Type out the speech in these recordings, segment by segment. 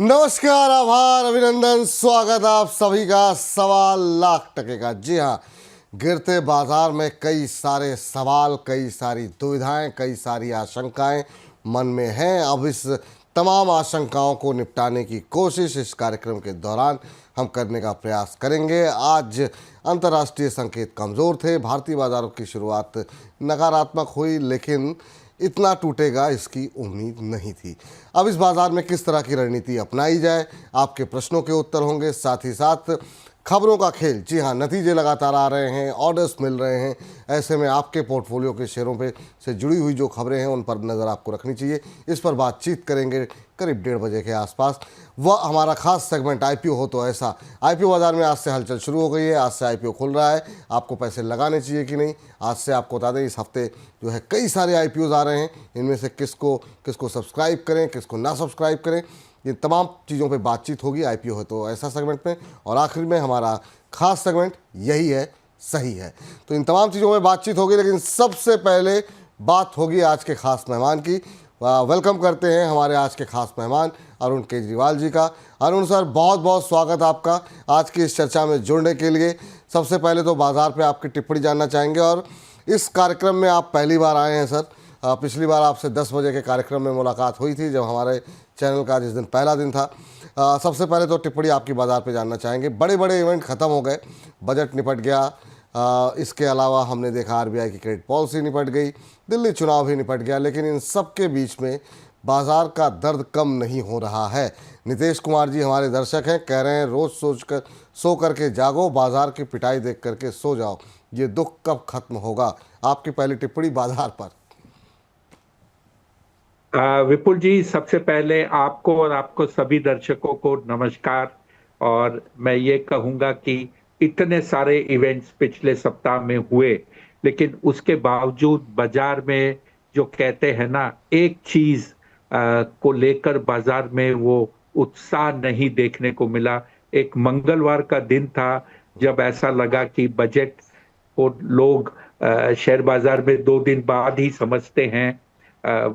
नमस्कार, आभार, अभिनंदन, स्वागत आप सभी का सवा लाख टके का। जी हाँ, गिरते बाजार में कई सारे सवाल, कई सारी दुविधाएं, कई सारी आशंकाएं मन में हैं। अब इस तमाम आशंकाओं को निपटाने की कोशिश इस कार्यक्रम के दौरान हम करने का प्रयास करेंगे। आज अंतर्राष्ट्रीय संकेत कमज़ोर थे, भारतीय बाजारों की शुरुआत नकारात्मक हुई, लेकिन इतना टूटेगा इसकी उम्मीद नहीं थी। अब इस बाजार में किस तरह की रणनीति अपनाई जाए, आपके प्रश्नों के उत्तर होंगे, साथ ही साथ खबरों का खेल। जी हाँ, नतीजे लगातार आ रहे हैं, ऑर्डर्स मिल रहे हैं, ऐसे में आपके पोर्टफोलियो के शेयरों पे से जुड़ी हुई जो खबरें हैं उन पर नज़र आपको रखनी चाहिए। इस पर बातचीत करेंगे करीब 1:30 बजे के आसपास। वह हमारा खास सेगमेंट आईपीओ हो तो ऐसा। आईपीओ बाजार में आज से हलचल शुरू हो गई है, आज से आईपीओ खुल रहा है। आपको पैसे लगाने चाहिए कि नहीं, आज से आपको बता दें। इस हफ्ते जो है कई सारे आईपीओज आ रहे हैं, इनमें से किसको सब्सक्राइब करें, किसको ना सब्सक्राइब करें, ये तमाम चीज़ों पे बातचीत होगी आईपीओ है तो ऐसा सेगमेंट में। और आखिर में हमारा खास सेगमेंट यही है, सही है। तो इन तमाम चीज़ों में बातचीत होगी, लेकिन सबसे पहले बात होगी आज के खास मेहमान की। वेलकम करते हैं हमारे आज के खास मेहमान अरुण केजरीवाल जी का। अरुण सर, बहुत बहुत स्वागत आपका आज की इस चर्चा में जुड़ने के लिए। सबसे पहले तो बाजार पे आपकी टिप्पणी जानना चाहेंगे, और इस कार्यक्रम में आप पहली बार आए हैं सर। पिछली बार आपसे 10 बजे के कार्यक्रम में मुलाकात हुई थी, जब हमारे चैनल का जिस दिन पहला दिन था। सबसे पहले तो टिप्पणी आपकी बाजार पे जानना चाहेंगे। बड़े बड़े इवेंट ख़त्म हो गए, बजट निपट गया, इसके अलावा हमने देखा आरबीआई की क्रेडिट पॉलिसी निपट गई, दिल्ली चुनाव भी निपट गया, लेकिन इन सब के बीच में बाजार का दर्द कम नहीं हो रहा है। नीतीश कुमार जी हमारे दर्शक हैं, कह रहे हैं रोज़ सो करके जागो, बाजार की पिटाई देख करके सो जाओ। ये दुख कब खत्म होगा? आपकी पहली टिप्पणी बाजार पर। विपुल जी, सबसे पहले आपको और आपको सभी दर्शकों को नमस्कार। और मैं ये कहूँगा कि इतने सारे इवेंट्स पिछले सप्ताह में हुए, लेकिन उसके बावजूद बाजार में जो कहते हैं ना, एक चीज को लेकर बाजार में वो उत्साह नहीं देखने को मिला। एक मंगलवार का दिन था जब ऐसा लगा कि बजट को लोग शेयर बाजार में 2 दिन बाद ही समझते हैं,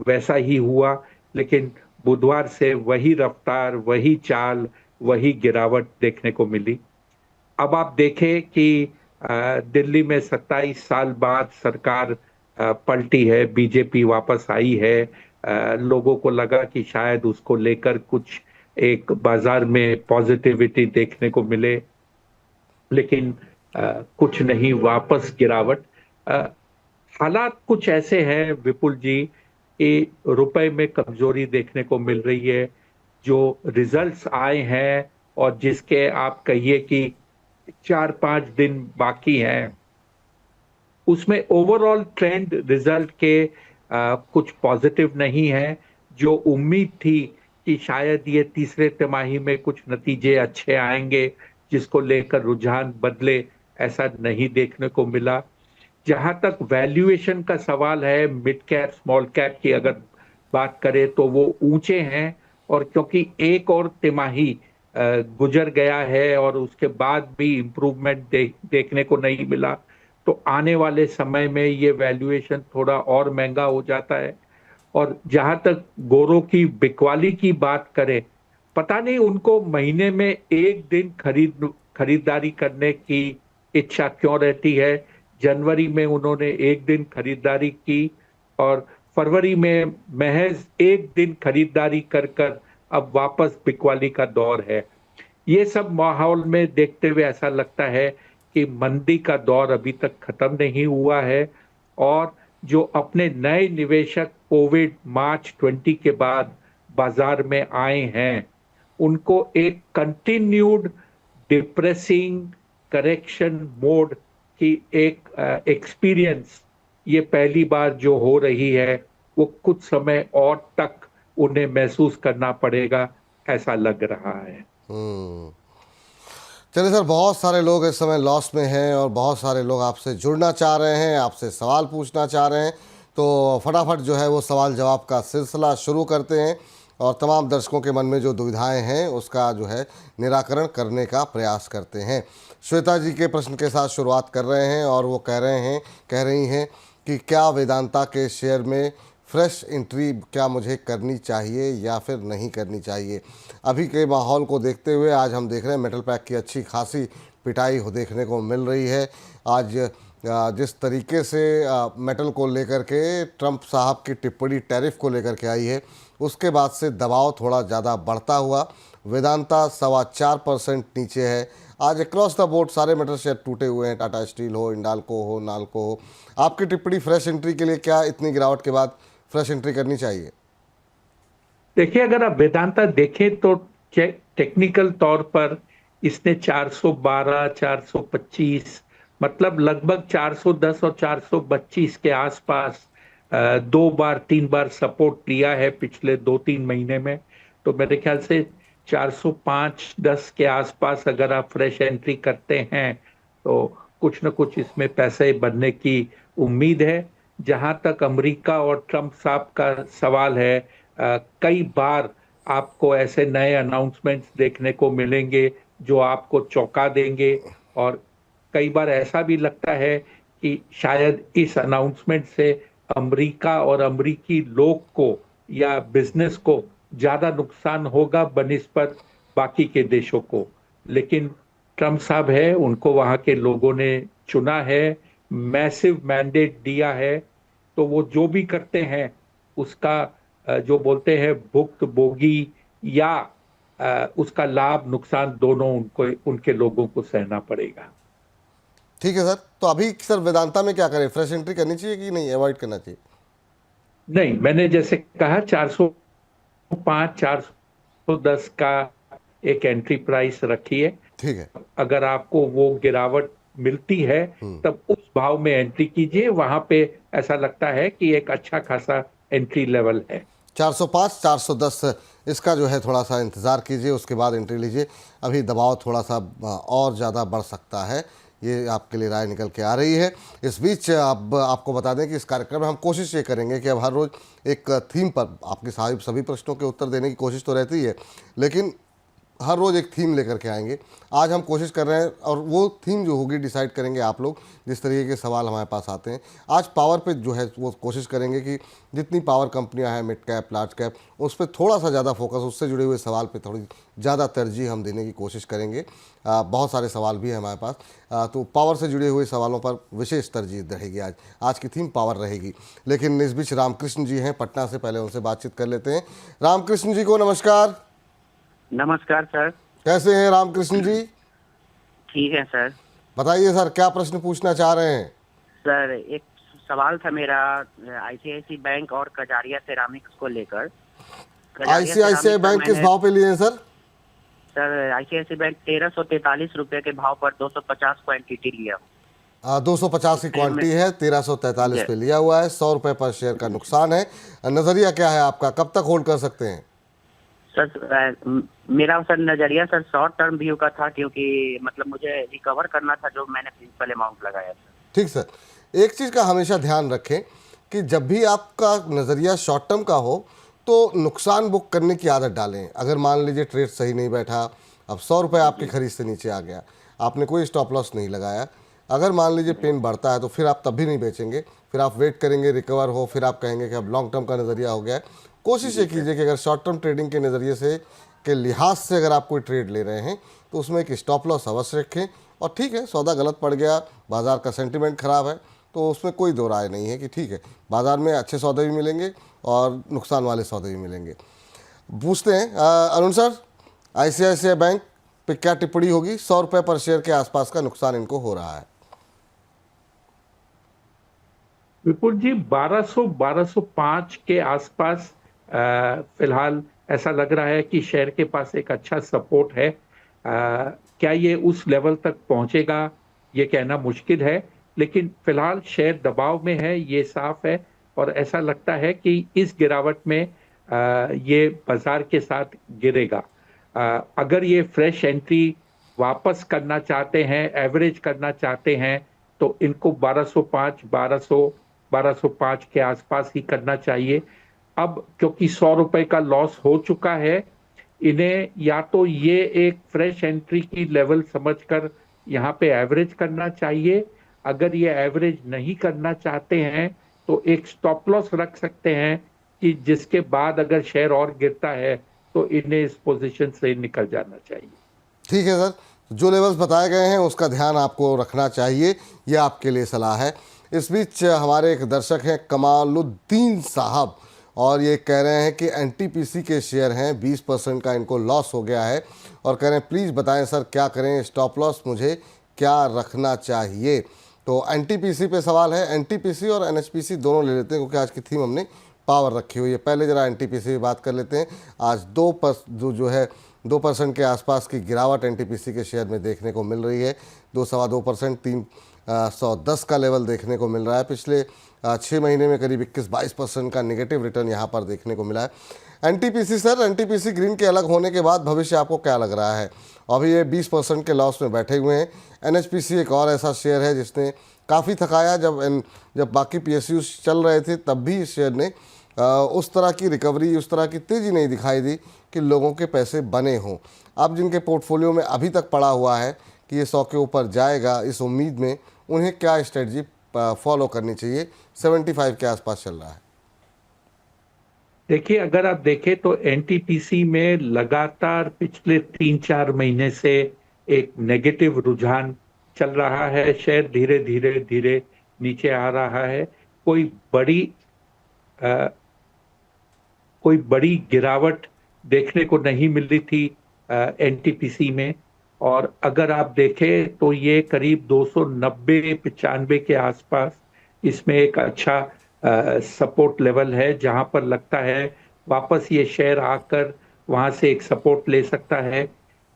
वैसा ही हुआ। लेकिन बुधवार से वही रफ्तार, वही चाल, वही गिरावट देखने को मिली। अब आप देखें कि दिल्ली में 27 साल बाद सरकार पलटी है, बीजेपी वापस आई है। लोगों को लगा कि शायद उसको लेकर कुछ एक बाजार में पॉजिटिविटी देखने को मिले, लेकिन कुछ नहीं, वापस गिरावट। हालात कुछ ऐसे हैं विपुल जी कि रुपए में कमजोरी देखने को मिल रही है। जो रिजल्ट्स आए हैं और जिसके आप कहिए कि 4-5 दिन बाकी हैं, उसमें ओवरऑल ट्रेंड रिजल्ट के कुछ पॉजिटिव नहीं है। जो उम्मीद थी कि शायद ये तीसरे तिमाही में कुछ नतीजे अच्छे आएंगे जिसको लेकर रुझान बदले, ऐसा नहीं देखने को मिला। जहां तक वैल्यूएशन का सवाल है, मिड कैप स्मॉल कैप की अगर बात करें तो वो ऊंचे हैं, और क्योंकि एक और तिमाही गुजर गया है और उसके बाद भी इम्प्रूवमेंट देखने को नहीं मिला, तो आने वाले समय में ये वैल्यूएशन थोड़ा और महंगा हो जाता है। और जहां तक गोरों की बिकवाली की बात करें, पता नहीं उनको महीने में एक दिन खरीदारी करने की इच्छा क्यों रहती है। जनवरी में उन्होंने एक दिन खरीदारी की, और फरवरी में महज एक दिन खरीदारी कर कर अब वापस बिकवाली का दौर है। ये सब माहौल में देखते हुए ऐसा लगता है कि मंदी का दौर अभी तक खत्म नहीं हुआ है, और जो अपने नए निवेशक कोविड मार्च 20 के बाद बाजार में आए हैं, उनको एक कंटिन्यूड डिप्रेसिंग करेक्शन मोड की एक एक्सपीरियंस ये पहली बार जो हो रही है, वो कुछ समय और तक उन्हें महसूस करना पड़ेगा, ऐसा लग रहा है। चलिए सर, बहुत सारे लोग इस समय लॉस में हैं और बहुत सारे लोग आपसे जुड़ना चाह रहे हैं, आपसे सवाल पूछना चाह रहे हैं। तो फटाफट जो है वो सवाल जवाब का सिलसिला शुरू करते हैं, और तमाम दर्शकों के मन में जो दुविधाएं हैं उसका जो है निराकरण करने का प्रयास करते हैं। श्वेता जी के प्रश्न के साथ शुरुआत कर रहे हैं, और वो कह रही हैं कि क्या वेदांता के शेयर में फ्रेश एंट्री क्या मुझे करनी चाहिए या फिर नहीं करनी चाहिए? अभी के माहौल को देखते हुए आज हम देख रहे हैं मेटल पैक की अच्छी खासी पिटाई देखने को मिल रही है। आज जिस तरीके से मेटल को लेकर के ट्रंप साहब की टिप्पणी टैरिफ को लेकर के आई है, उसके बाद से दबाव थोड़ा ज़्यादा बढ़ता हुआ वेदांता 4.25% नीचे है। आज अक्रॉस द बोर्ड सारे मेटल शेयर टूटे हुए हैं, टाटा स्टील हो, इंडाल्को हो, नाल्को हो। आपकी टिप्पणी फ्रेश एंट्री के लिए क्या इतनी गिरावट के बाद फ्रेश एंट्री करनी चाहिए? देखिए, अगर आप वेदांता देखें तो टेक्निकल तौर पर इसने 412, 425, मतलब लगभग 410 और 425 के आसपास दो बार तीन बार सपोर्ट लिया है पिछले 2-3 महीने में। तो मेरे ख्याल से 405-10 के आसपास अगर आप फ्रेश एंट्री करते हैं तो कुछ न कुछ इसमें पैसे बनने की उम्मीद है। जहां तक अमेरिका और ट्रंप साहब का सवाल है, कई बार आपको ऐसे नए अनाउंसमेंट्स देखने को मिलेंगे जो आपको चौंका देंगे, और कई बार ऐसा भी लगता है कि शायद इस अनाउंसमेंट से अमेरिका और अमेरिकी लोग को या बिजनेस को ज्यादा नुकसान होगा बनिस्बत बाकी के देशों को। लेकिन ट्रंप साहब है, उनको वहां के लोगों ने चुना है, मैसिव मैंडेट दिया है, तो वो जो भी करते हैं उसका जो बोलते हैं भुक्त भोगी या उसका लाभ नुकसान दोनों उनको उनके लोगों को सहना पड़ेगा। ठीक है सर, तो अभी सर वेदांता में क्या करें? फ्रेश एंट्री करनी चाहिए कि नहीं, अवॉइड करना चाहिए? नहीं, मैंने जैसे कहा 405, 410 का एक एंट्री प्राइस रखिए। ठीक है। अगर आपको वो गिरावट मिलती है तब उस भाव में एंट्री कीजिए, वहां पे ऐसा लगता है कि एक अच्छा खासा एंट्री लेवल है। 405, 410 इसका जो है थोड़ा सा इंतज़ार कीजिए, उसके बाद एंट्री लीजिए। अभी दबाव थोड़ा सा और ज़्यादा बढ़ सकता है, ये आपके लिए राय निकल के आ रही है। इस बीच अब आपको बता दें कि इस कार्यक्रम में हम कोशिश ये करेंगे कि अब हर रोज़ एक थीम पर आपके सभी प्रश्नों के उत्तर देने की कोशिश तो रहती है, लेकिन हर रोज़ एक थीम लेकर के आएंगे। आज हम कोशिश कर रहे हैं, और वो थीम जो होगी डिसाइड करेंगे आप लोग, जिस तरीके के सवाल हमारे पास आते हैं। आज पावर पे जो है वो कोशिश करेंगे कि जितनी पावर कंपनियां हैं, मिड कैप, लार्ज कैप, उस पर थोड़ा सा ज़्यादा फोकस, उससे जुड़े हुए सवाल पे थोड़ी ज़्यादा तरजीह हम देने की कोशिश करेंगे। बहुत सारे सवाल भी हैं हमारे पास, तो पावर से जुड़े हुए सवालों पर विशेष तरजीह रहेगी। आज की थीम पावर रहेगी। लेकिन इस बीच रामकृष्ण जी हैं पटना से, पहले उनसे बातचीत कर लेते हैं। रामकृष्ण जी को नमस्कार। नमस्कार सर। कैसे हैं रामकृष्ण जी? ठीक है सर। बताइए सर, क्या प्रश्न पूछना चाह रहे हैं? सर, एक सवाल था मेरा आईसीआईसी बैंक और कजारिया सेरामिक्स को लेकर। आईसीआईसीआई बैंक किस भाव पे लिए हैं सर? सर, आईसीआईसी बैंक 1343 रुपए के भाव पर 250 क्वांटिटी लिया हूँ। 250 की क्वांटिटी है, 1343 पे लिया हुआ है, 100 रुपए पर शेयर का नुकसान है। नजरिया क्या है आपका, कब तक होल्ड कर सकते हैं? सर, मेरा सर नजरिया सर शॉर्ट टर्म व्यू का था, क्योंकि मतलब मुझे रिकवर करना था जो मैंने प्रिंसिपल अमाउंट लगाया था। ठीक सर, एक चीज़ का हमेशा ध्यान रखें कि जब भी आपका नज़रिया शॉर्ट टर्म का हो तो नुकसान बुक करने की आदत डालें। अगर मान लीजिए ट्रेड सही नहीं बैठा, अब 100 रुपये आपकी खरीद से नीचे आ गया, आपने कोई स्टॉप लॉस नहीं लगाया, अगर मान लीजिए पेन बढ़ता है तो फिर आप तब भी नहीं बेचेंगे, फिर आप वेट करेंगे रिकवर हो, फिर आप कहेंगे कि अब लॉन्ग टर्म का नज़रिया हो गया है। कोशिश ये कीजिए कि अगर शॉर्ट टर्म ट्रेडिंग के नज़रिए से के लिहाज से अगर आप कोई ट्रेड ले रहे हैं तो उसमें एक स्टॉप लॉस अवश्य रखें। और ठीक है, सौदा गलत पड़ गया, बाज़ार का सेंटिमेंट ख़राब है, तो उसमें कोई दो राय नहीं है कि ठीक है, बाज़ार में अच्छे सौदे भी मिलेंगे और नुकसान वाले सौदे भी मिलेंगे। पूछते हैं अरुण सर, आईसीआईसीआई बैंक पे क्या टिप्पणी होगी? 100 रुपये पर शेयर के आसपास का नुकसान इनको हो रहा है। विपुल जी, 1200-1205 के आसपास फिलहाल ऐसा लग रहा है कि शेयर के पास एक अच्छा सपोर्ट है। क्या ये उस लेवल तक पहुंचेगा ये कहना मुश्किल है, लेकिन फिलहाल शेयर दबाव में है, ये साफ है। और ऐसा लगता है कि इस गिरावट में ये बाजार के साथ गिरेगा। अगर ये फ्रेश एंट्री वापस करना चाहते हैं, एवरेज करना चाहते हैं, तो इनको 1205, 1205 के आसपास ही करना चाहिए। अब क्योंकि 100 रुपए का लॉस हो चुका है, इन्हें या तो ये एक फ्रेश एंट्री की लेवल समझकर यहाँ पे एवरेज करना चाहिए। अगर ये एवरेज नहीं करना चाहते हैं तो एक स्टॉप लॉस रख सकते हैं कि जिसके बाद अगर शेयर और गिरता है तो इन्हें इस पोजीशन से निकल जाना चाहिए। ठीक है सर, जो लेवल्स बताए गए हैं उसका ध्यान आपको रखना चाहिए, ये आपके लिए सलाह है। इस बीच हमारे एक दर्शक हैं कमालुद्दीन साहब, और ये कह रहे हैं कि एनटीपीसी के शेयर हैं, 20% का इनको लॉस हो गया है, और कह रहे हैं प्लीज़ बताएं सर क्या करें, स्टॉप लॉस मुझे क्या रखना चाहिए। तो एनटीपीसी पे सवाल है। एनटीपीसी और एनएचपीसी दोनों ले लेते हैं क्योंकि आज की थीम हमने पावर रखी हुई है। पहले जरा एनटीपीसी की बात कर लेते हैं। आज 2% के आसपास की गिरावट एनटीपीसी के शेयर में देखने को मिल रही है। 2-2.25%, 310 का लेवल देखने को मिल रहा है। पिछले 6 महीने में करीब 21-22% का नेगेटिव रिटर्न यहाँ पर देखने को मिला है। एनटीपीसी सर, एनटीपीसी ग्रीन के अलग होने के बाद भविष्य आपको क्या लग रहा है? अभी ये 20% के लॉस में बैठे हुए हैं। एनएचपीसी एक और ऐसा शेयर है जिसने काफ़ी थकाया। जब बाकी पीएसयू चल रहे थे तब भी इस शेयर ने उस तरह की रिकवरी, उस तरह की तेज़ी नहीं दिखाई दी कि लोगों के पैसे बने हों। अब जिनके पोर्टफोलियो में अभी तक पड़ा हुआ है कि ये 100 के ऊपर जाएगा, इस उम्मीद में उन्हें क्या स्ट्रेटजी फॉलो करनी चाहिए? 75 के आसपास चल रहा है। देखिए, अगर आप देखें तो एनटीपीसी में लगातार पिछले 3-4 महीने से एक नेगेटिव रुझान चल रहा है। शेयर धीरे धीरे धीरे नीचे आ रहा है। कोई बड़ी अ, कोई बड़ी गिरावट देखने को नहीं मिल रही थी एनटीपीसी में। और अगर आप देखें तो ये करीब 290-95 के आसपास इसमें एक अच्छा सपोर्ट लेवल है, जहां पर लगता है वापस ये शेयर आकर वहां से एक सपोर्ट ले सकता है।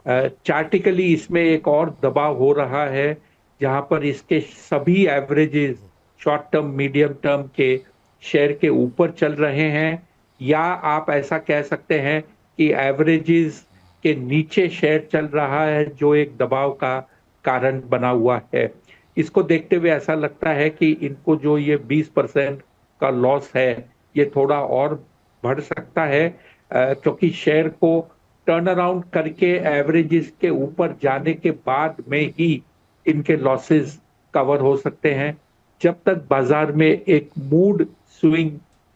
चार्टिकली इसमें एक और दबाव हो रहा है जहां पर इसके सभी averages short term medium term के शेयर के ऊपर चल रहे हैं, या आप ऐसा कह सकते हैं कि एवरेजेस के नीचे शेयर चल रहा है, जो एक दबाव का कारण बना हुआ है। इसको देखते हुए ऐसा लगता है कि इनको जो ये 20% का लॉस है ये थोड़ा और बढ़ सकता है, क्योंकि शेयर को टर्न अराउंड करके एवरेजेस के ऊपर जाने के बाद में ही इनके लॉसेस कवर हो सकते हैं। जब तक बाजार में एक मूड स्विंग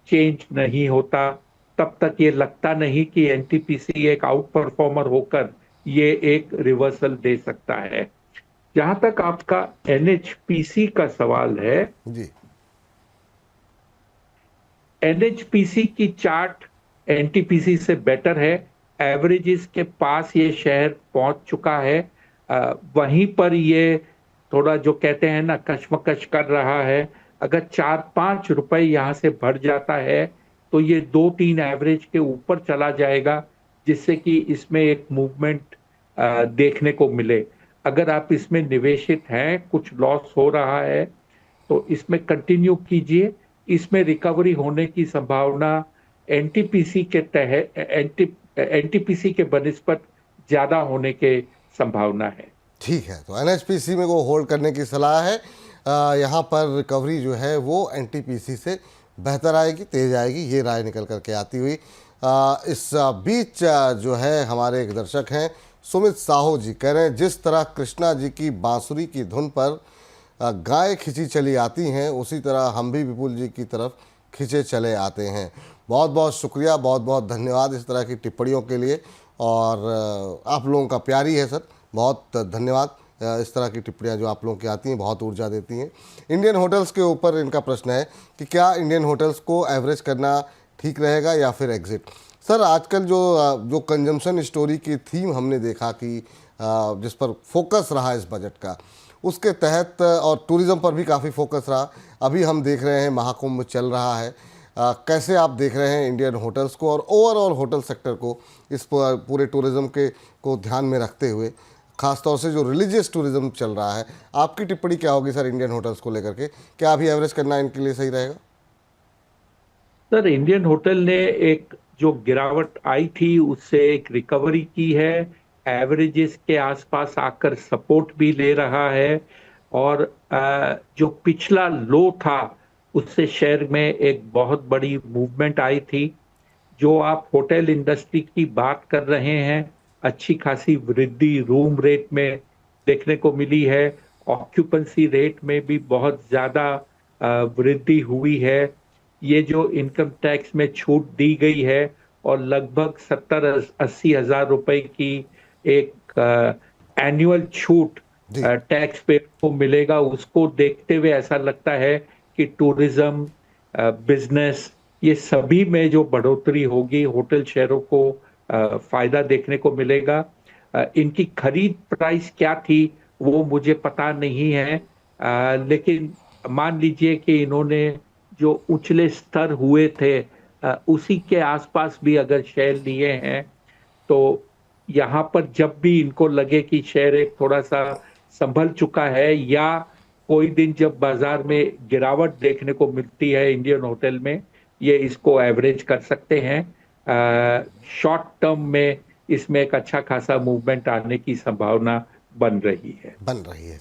चेंज नहीं होता तब तक ये लगता नहीं कि एनटीपीसी एक आउट परफॉर्मर होकर ये एक रिवर्सल दे सकता है। जहां तक आपका एनएचपीसी का सवाल है, जी, एनएचपीसी की चार्ट एनटीपीसी से बेटर है। एवरेजेस के पास ये शेयर पहुंच चुका है। वहीं पर ये थोड़ा जो कहते हैं ना कशमकश कर रहा है। अगर 4-5 रुपए यहां से बढ़ जाता है तो ये 2-3 एवरेज के ऊपर चला जाएगा, जिससे कि इसमें एक मूवमेंट देखने को मिले। अगर आप इसमें निवेशित हैं, कुछ लॉस हो रहा है, तो इसमें कंटिन्यू कीजिए। इसमें रिकवरी होने की संभावना एनटीपीसी के तहत एनटीपीसी के बनिस्बत ज्यादा होने के संभावना है। ठीक है, तो एनएचपीसी में वो होल्ड करने की सलाह है। यहाँ पर रिकवरी जो है वो एनटीपीसी से बेहतर आएगी, तेज आएगी, ये राय निकल करके आती हुई। इस बीच जो है हमारे एक दर्शक हैं सुमित साहू जी, कह रहे हैं जिस तरह कृष्णा जी की बांसुरी की धुन पर गाय खिंची चली आती हैं, उसी तरह हम भी विपुल जी की तरफ खिंचे चले आते हैं। बहुत बहुत शुक्रिया, बहुत बहुत धन्यवाद इस तरह की टिप्पणियों के लिए, और आप लोगों का प्यार ही है सर, बहुत धन्यवाद। इस तरह की टिप्पणियां जो आप लोगों की आती हैं बहुत ऊर्जा देती हैं। इंडियन होटल्स के ऊपर इनका प्रश्न है कि क्या इंडियन होटल्स को एवरेज करना ठीक रहेगा या फिर एग्जिट? सर, आजकल जो कंजम्पशन स्टोरी की थीम हमने देखा कि जिस पर फोकस रहा इस बजट का, उसके तहत, और टूरिज़्म पर भी काफ़ी फोकस रहा। अभी हम देख रहे हैं महाकुंभ चल रहा है। कैसे आप देख रहे हैं इंडियन होटल्स को और ओवरऑल होटल सेक्टर को, इस पूरे टूरिज़्म को ध्यान में रखते हुए, खासतौर से जो रिलीजियस टूरिज़्म चल रहा है? आपकी टिप्पणी क्या होगी सर इंडियन होटल्स को लेकर के? क्या अभी एवरेज करना इनके लिए सही रहेगा? सर, इंडियन होटल ने एक जो गिरावट आई थी उससे एक रिकवरी की है। एवरेजेस के आसपास आकर सपोर्ट भी ले रहा है, और जो पिछला लो था उससे शेयर में एक बहुत बड़ी मूवमेंट आई थी। जो आप होटल इंडस्ट्री की बात कर रहे हैं, अच्छी खासी वृद्धि रूम रेट में देखने को मिली है। ऑक्यूपेंसी रेट में भी बहुत ज्यादा वृद्धि हुई है। ये जो इनकम टैक्स में छूट दी गई है और लगभग 70-80 हजार रुपए की एक एनुअल छूट जी टैक्स पे को मिलेगा, उसको देखते हुए ऐसा लगता है कि टूरिज्म, बिजनेस, ये सभी में जो बढ़ोतरी होगी, होटल शहरों को फायदा देखने को मिलेगा। इनकी खरीद प्राइस क्या थी वो मुझे पता नहीं है, लेकिन मान लीजिए कि इन्होंने जो उछले स्तर हुए थे उसी के आसपास भी अगर शेयर लिए हैं, तो यहाँ पर जब भी इनको लगे कि शेयर एक थोड़ा सा संभल चुका है, या कोई दिन जब बाजार में गिरावट देखने को मिलती है इंडियन होटल में, ये इसको एवरेज कर सकते हैं। शॉर्ट टर्म में इसमें एक अच्छा खासा मूवमेंट आने की संभावना बन रही है।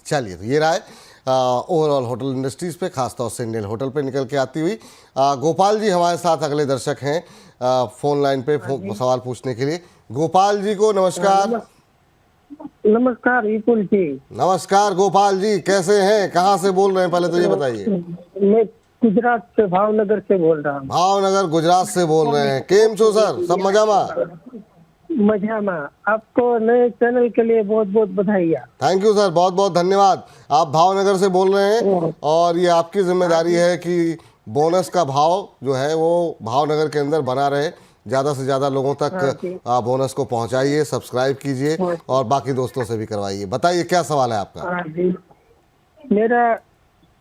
चलिए, तो ये रहा है ओवरऑल होटल इंडस्ट्रीज पे, खासतौर से इंडियन होटल पे निकल के आती हुई। गोपाल जी हमारे साथ अगले दर्शक हैं फोन लाइन पे सवाल पूछने के लिए। गोपाल जी को नमस्कार। नमस्कार विपुल जी। नमस्कार गोपाल जी, कैसे हैं, कहाँ से बोल रहे हैं, पहले तो ये बताइए। मैं गुजरात से, भावनगर से बोल रहा हूँ। भावनगर गुजरात से बोल रहे हैं। केम छो सर, सब मजा में? मजा में। आपको नए चैनल के लिए बहुत बहुत बधाई। थैंक यू सर, बहुत बहुत धन्यवाद। आप भावनगर से बोल रहे हैं और ये आपकी जिम्मेदारी है कि बोनस का भाव जो है वो भावनगर के अंदर बना रहे, ज़्यादा से ज़्यादा लोगों तक बोनस को पहुंचाइए, सब्सक्राइब कीजिए और बाकी दोस्तों से भी करवाइए। बताइए क्या सवाल है आपका। मेरा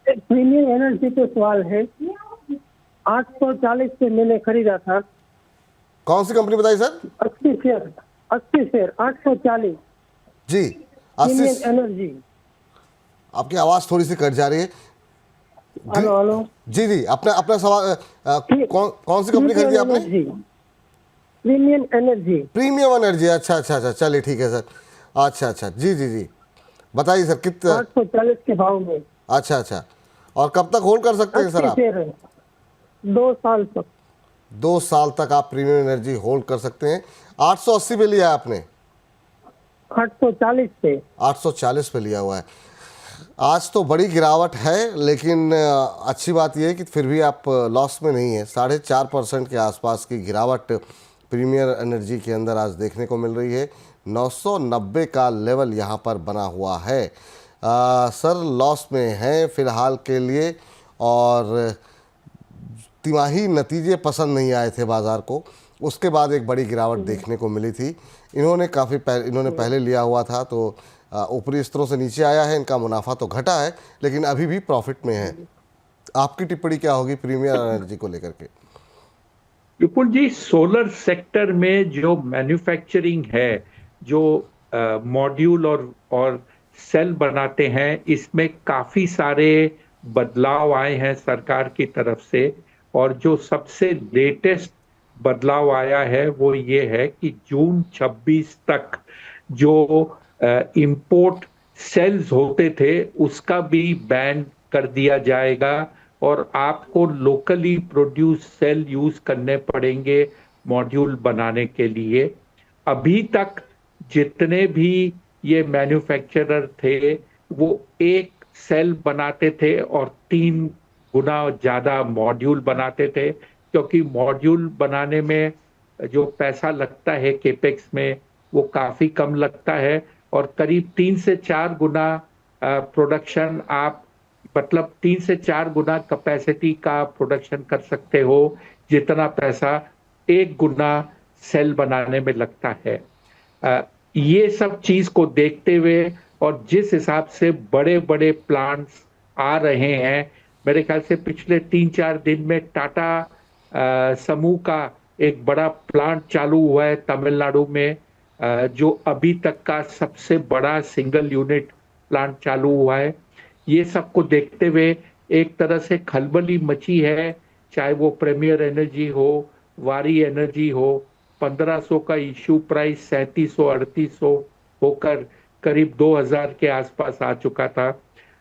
प्रीमियम एनर्जी पे सवाल है। 840 से मैंने खरीदा था। कौन सी कंपनी बताई सर? 80 शेयर 840 जी। Premium energy. आपकी आवाज़ थोड़ी सी कट जा रही है। हेलो जी जी, अपना सवाल कौन सी कंपनी खरीदी आपने? Premium energy. प्रीमियम एनर्जी, अच्छा अच्छा अच्छा, चलिए ठीक है सर। अच्छा अच्छा, जी जी जी, बताइए सर कितना? 840 के भाव में। अच्छा अच्छा, और कब तक होल्ड कर सकते हैं सर आप? 2 साल तक। 2 साल तक आप प्रीमियम एनर्जी होल्ड कर सकते हैं। 880 पे लिया है आपने? 840 पे। 840 पे लिया हुआ है। आज तो बड़ी गिरावट है, लेकिन अच्छी बात यह है कि फिर भी आप लॉस में नहीं है। 4.5% के आसपास की गिरावट प्रीमियर एनर्जी के अंदर आज देखने को मिल रही है। 990 का लेवल यहाँ पर बना हुआ है। सर लॉस में हैं फ़िलहाल के लिए, और तिमाही नतीजे पसंद नहीं आए थे बाज़ार को, उसके बाद एक बड़ी गिरावट देखने को मिली थी। इन्होंने पहले लिया हुआ था, तो ऊपरी स्तरों से नीचे आया है, इनका मुनाफा तो घटा है लेकिन अभी भी प्रॉफिट में है। आपकी टिप्पणी क्या होगी प्रीमियर एनर्जी को लेकर के? विपुल जी, सोलर सेक्टर में जो मैन्युफैक्चरिंग है, जो मॉड्यूल और सेल बनाते हैं, इसमें काफी सारे बदलाव आए हैं सरकार की तरफ से। और जो सबसे लेटेस्ट बदलाव आया है वो ये है कि जून 26 तक जो इंपोर्ट सेल्स होते थे उसका भी बैन कर दिया जाएगा, और आपको लोकली प्रोड्यूस सेल यूज करने पड़ेंगे मॉड्यूल बनाने के लिए। अभी तक जितने भी ये मैन्युफैक्चरर थे वो एक सेल बनाते थे और 3 गुना ज्यादा मॉड्यूल बनाते थे, क्योंकि मॉड्यूल बनाने में जो पैसा लगता है केपेक्स में वो काफी कम लगता है, और करीब 3 से 4 गुना प्रोडक्शन आप, मतलब 3 से 4 गुना कैपेसिटी का प्रोडक्शन कर सकते हो जितना पैसा 1 गुना सेल बनाने में लगता है। ये सब चीज को देखते हुए और जिस हिसाब से बड़े बड़े प्लांट्स आ रहे हैं, मेरे ख्याल से पिछले 3-4 दिन में टाटा समूह का एक बड़ा प्लांट चालू हुआ है तमिलनाडु में, जो अभी तक का सबसे बड़ा सिंगल यूनिट प्लांट चालू हुआ है। ये सबको देखते हुए एक तरह से खलबली मची है, चाहे वो प्रीमियर एनर्जी हो, वारी एनर्जी हो। 1500 का इश्यू प्राइस 3700-3800 होकर करीब 2000 के आसपास आ चुका था।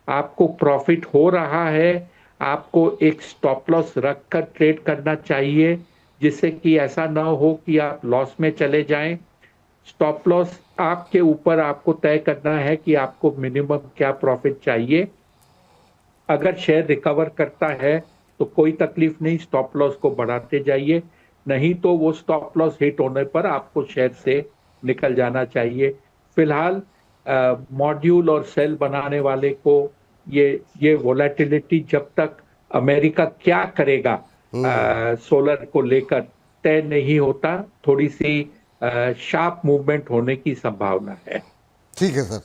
आपको प्रॉफिट हो रहा है, आपको एक स्टॉप लॉस रखकर ट्रेड करना चाहिए, जिससे कि ऐसा ना हो कि आप लॉस में चले जाएं। स्टॉप लॉस आपके ऊपर, आपको तय करना है कि आपको मिनिमम क्या प्रॉफिट चाहिए। अगर शेयर रिकवर करता है तो कोई तकलीफ नहीं, स्टॉप लॉस को बढ़ाते जाइए, नहीं तो वो स्टॉप लॉस हिट होने पर आपको शेयर से निकल जाना चाहिए। फिलहाल मॉड्यूल और सेल बनाने वाले को ये वोलेटिलिटी जब तक अमेरिका क्या करेगा सोलर को लेकर तय नहीं होता, थोड़ी सी शार्प मूवमेंट होने की संभावना है। ठीक है सर,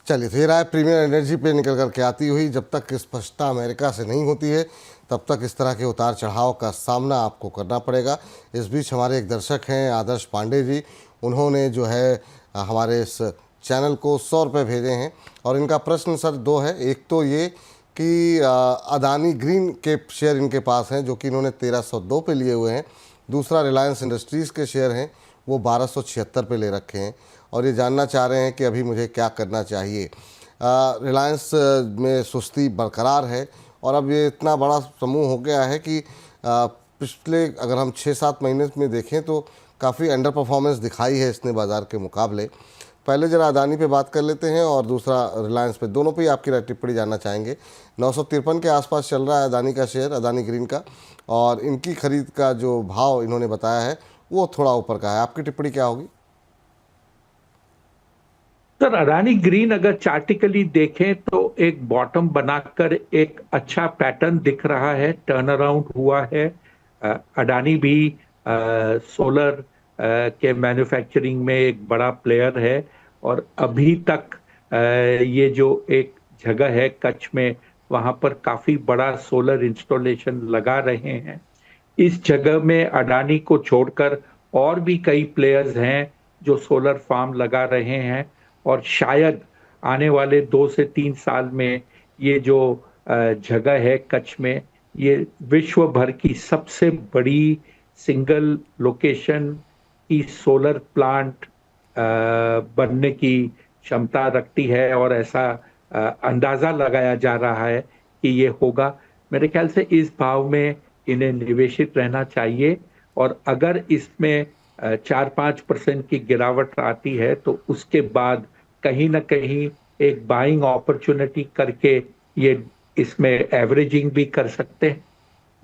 चलिए फिर आए प्रीमियर एनर्जी पे निकल करके आती हुई। जब तक स्पष्टता अमेरिका से नहीं होती है तब तक इस तरह के उतार चढ़ाव का सामना आपको करना पड़ेगा। इस बीच हमारे एक दर्शक हैं आदर्श पांडे जी, उन्होंने जो है हमारे इस चैनल को 100 रुपये भेजे हैं और इनका प्रश्न सर दो है। एक तो ये कि अदानी ग्रीन के शेयर इनके पास हैं जो कि इन्होंने 1302 पे लिए हुए हैं। दूसरा रिलायंस इंडस्ट्रीज़ के शेयर हैं वो 1276 पे ले रखे हैं और ये जानना चाह रहे हैं कि अभी मुझे क्या करना चाहिए। रिलायंस में सुस्ती बरकरार है और अब ये इतना बड़ा समूह हो गया है कि पिछले अगर हम 6-7 महीने में देखें तो काफ़ी अंडर परफॉर्मेंस दिखाई है इसने बाज़ार के मुकाबले। पहले ज़रा अदानी पे बात कर लेते हैं और दूसरा रिलायंस पे, दोनों पे ही आपकी टिप्पणी जानना चाहेंगे। 953 के आसपास चल रहा है अदानी का शेयर, अदानी ग्रीन का, और इनकी खरीद का जो भाव इन्होंने बताया है वो थोड़ा ऊपर का है। आपकी टिप्पणी क्या होगी? सर अडानी ग्रीन अगर चार्टिकली देखें तो एक बॉटम बनाकर एक अच्छा पैटर्न दिख रहा है, टर्न अराउंड हुआ है। अडानी भी सोलर के मैन्युफैक्चरिंग में एक बड़ा प्लेयर है और अभी तक ये जो एक जगह है कच्छ में, वहां पर काफी बड़ा सोलर इंस्टॉलेशन लगा रहे हैं। इस जगह में अडानी को छोड़कर और भी कई प्लेयर्स हैं जो सोलर फार्म लगा रहे हैं और शायद आने वाले 2 से 3 साल में ये जो जगह है कच्छ में, ये विश्व भर की सबसे बड़ी सिंगल लोकेशन की सोलर प्लांट बनने की क्षमता रखती है और ऐसा अंदाजा लगाया जा रहा है कि ये होगा। मेरे ख्याल से इस भाव में इन्हें निवेशित रहना चाहिए और अगर इसमें 4-5% की गिरावट आती है तो उसके बाद कहीं ना कहीं एक बाइंग अपॉर्चुनिटी करके ये इसमें एवरेजिंग भी कर सकते हैं।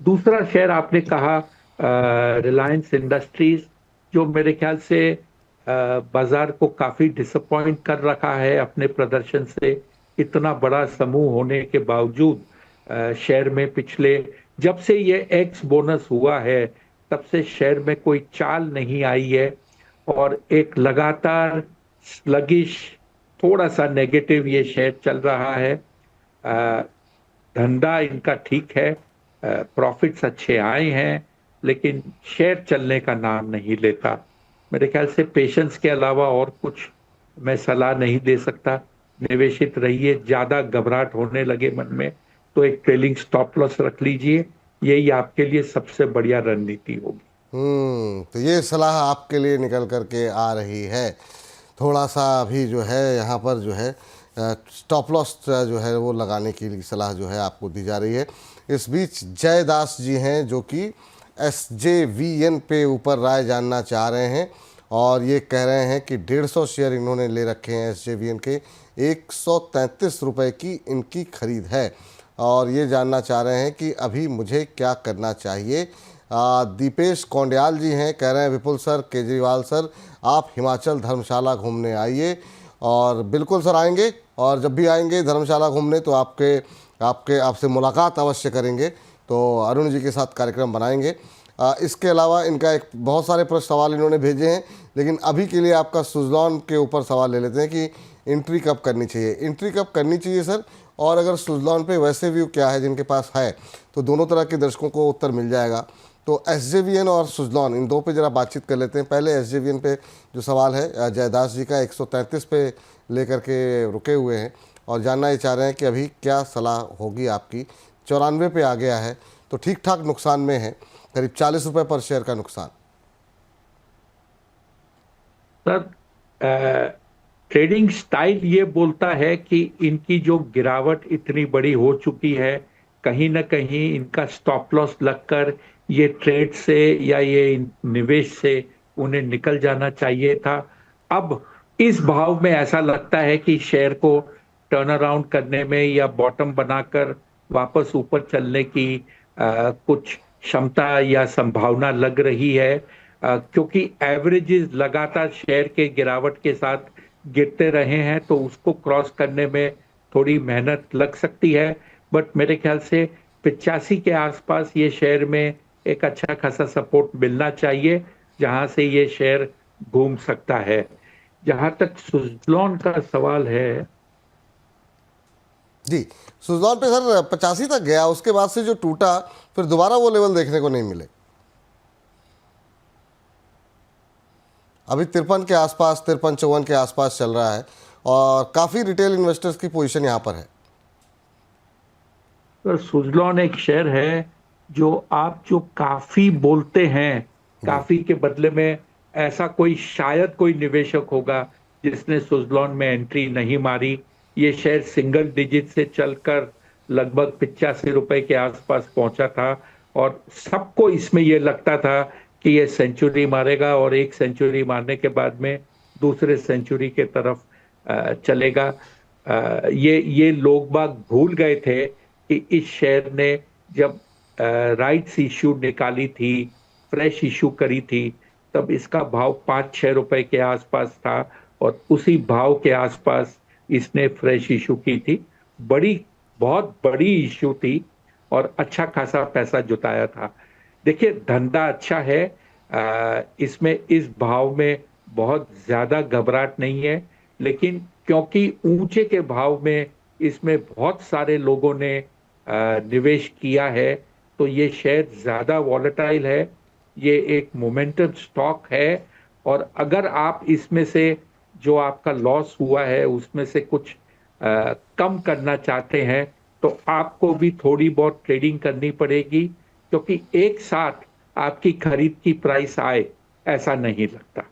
दूसरा शेयर आपने कहा रिलायंस इंडस्ट्रीज, जो मेरे ख्याल से बाजार को काफी डिसअपॉइंट कर रखा है अपने प्रदर्शन से। इतना बड़ा समूह होने के बावजूद शेयर में पिछले जब से ये एक्स बोनस हुआ है तब से शेयर में कोई चाल नहीं आई है और एक लगातार स्लगिश, थोड़ा सा नेगेटिव ये शेयर चल रहा है। धंधा इनका ठीक है, प्रॉफिट्स अच्छे आए हैं, लेकिन शेयर चलने का नाम नहीं लेता। मेरे ख्याल से पेशेंस के अलावा और कुछ मैं सलाह नहीं दे सकता। निवेशित रहिए, ज्यादा घबराहट होने लगे मन में तो एक ट्रेलिंग स्टॉप लॉस रख लीजिए, यही आपके लिए सबसे बढ़िया रणनीति होगी। तो ये सलाह आपके लिए निकल करके आ रही है। थोड़ा सा अभी जो है यहाँ पर जो है स्टॉप लॉस जो है वो लगाने की सलाह जो है आपको दी जा रही है। इस बीच जयदास जी हैं जो कि SJVN पे ऊपर राय जानना चाह रहे हैं और ये कह रहे हैं कि 150 शेयर इन्होंने ले रखे हैं SJVN के, 133 रुपये की इनकी खरीद है और ये जानना चाह रहे हैं कि अभी मुझे क्या करना चाहिए। दीपेश कौंडियाल जी हैं, कह रहे हैं विपुल सर, केजरीवाल सर, आप हिमाचल धर्मशाला घूमने आइए। और बिल्कुल सर आएंगे, और जब भी आएंगे धर्मशाला घूमने तो आपसे मुलाकात अवश्य करेंगे, तो अरुण जी के साथ कार्यक्रम बनाएंगे। इसके अलावा इनका एक बहुत सारे प्रश्न सवाल इन्होंने भेजे हैं, लेकिन अभी के लिए आपका सुजलॉन के ऊपर सवाल ले लेते हैं कि एंट्री कब करनी चाहिए। एंट्री कब करनी चाहिए सर, और अगर सुजलॉन पे वैसे व्यू क्या है जिनके पास है, तो दोनों तरह के दर्शकों को उत्तर मिल जाएगा। तो SJVN और सुजलॉन, इन दो पे ज़रा बातचीत कर लेते हैं। पहले SJVN पे जो सवाल है जयदास जी का, 133 पे लेकर के रुके हुए हैं और जानना ये चाह रहे हैं कि अभी क्या सलाह होगी आपकी। 94 पे आ गया है तो ठीक ठाक नुकसान में है, करीब 40 रुपये पर शेयर का नुकसान। सर ट्रेडिंग स्टाइल ये बोलता है कि इनकी जो गिरावट इतनी बड़ी हो चुकी है, कहीं ना कहीं इनका स्टॉप लॉस लगकर ये ट्रेड से या ये निवेश से उन्हें निकल जाना चाहिए था। अब इस भाव में ऐसा लगता है कि शेयर को टर्न अराउंड करने में या बॉटम बनाकर वापस ऊपर चलने की कुछ क्षमता या संभावना लग रही है, क्योंकि एवरेजेस लगातार शेयर के गिरावट के साथ गिरते रहे हैं, तो उसको क्रॉस करने में थोड़ी मेहनत लग सकती है। बट मेरे ख्याल से 85 के आसपास ये शेयर में एक अच्छा खासा सपोर्ट मिलना चाहिए, जहां से ये शेयर घूम सकता है। जहां तक सुजलॉन का सवाल है, जी, सुजलॉन पे सर 85 तक गया, उसके बाद से जो टूटा फिर दोबारा वो लेवल देखने को नहीं मिले। अभी 53 के आसपास, 53-54 के आसपास चल रहा है और काफ़ी रिटेल इन्वेस्टर्स की पोजीशन यहाँ पर है। तो सुजलॉन एक शेयर है जो काफी बोलते हैं, काफी के बदले में ऐसा कोई शायद कोई निवेशक होगा जिसने सुजलॉन में एंट्री नहीं मारी। ये शेयर सिंगल डिजिट से चलकर लगभग 85 रुपए के आसपास पहुंचा था और सबको इसमें ये लगता था कि ये सेंचुरी मारेगा और एक सेंचुरी मारने के बाद में दूसरे सेंचुरी के तरफ चलेगा। ये लोग बाग भूल गए थे कि इस शेयर ने जब राइट्स इश्यू निकाली थी, फ्रेश इश्यू करी थी, तब इसका भाव 5-6 रुपए के आसपास था और उसी भाव के आसपास इसने फ्रेश इश्यू की थी। बहुत बड़ी इश्यू थी और अच्छा खासा पैसा जुटाया था। देखिए, धंधा अच्छा है, इसमें इस भाव में बहुत ज्यादा घबराहट नहीं है, लेकिन क्योंकि ऊंचे के भाव में इसमें बहुत सारे लोगों ने निवेश किया है, तो ये शेयर ज्यादा वॉलेटाइल है। ये एक मोमेंटम स्टॉक है और अगर आप इसमें से जो आपका लॉस हुआ है उसमें से कुछ कम करना चाहते हैं, तो आपको भी थोड़ी बहुत ट्रेडिंग करनी पड़ेगी, क्योंकि एक साथ आपकी खरीद की प्राइस आए ऐसा नहीं लगता।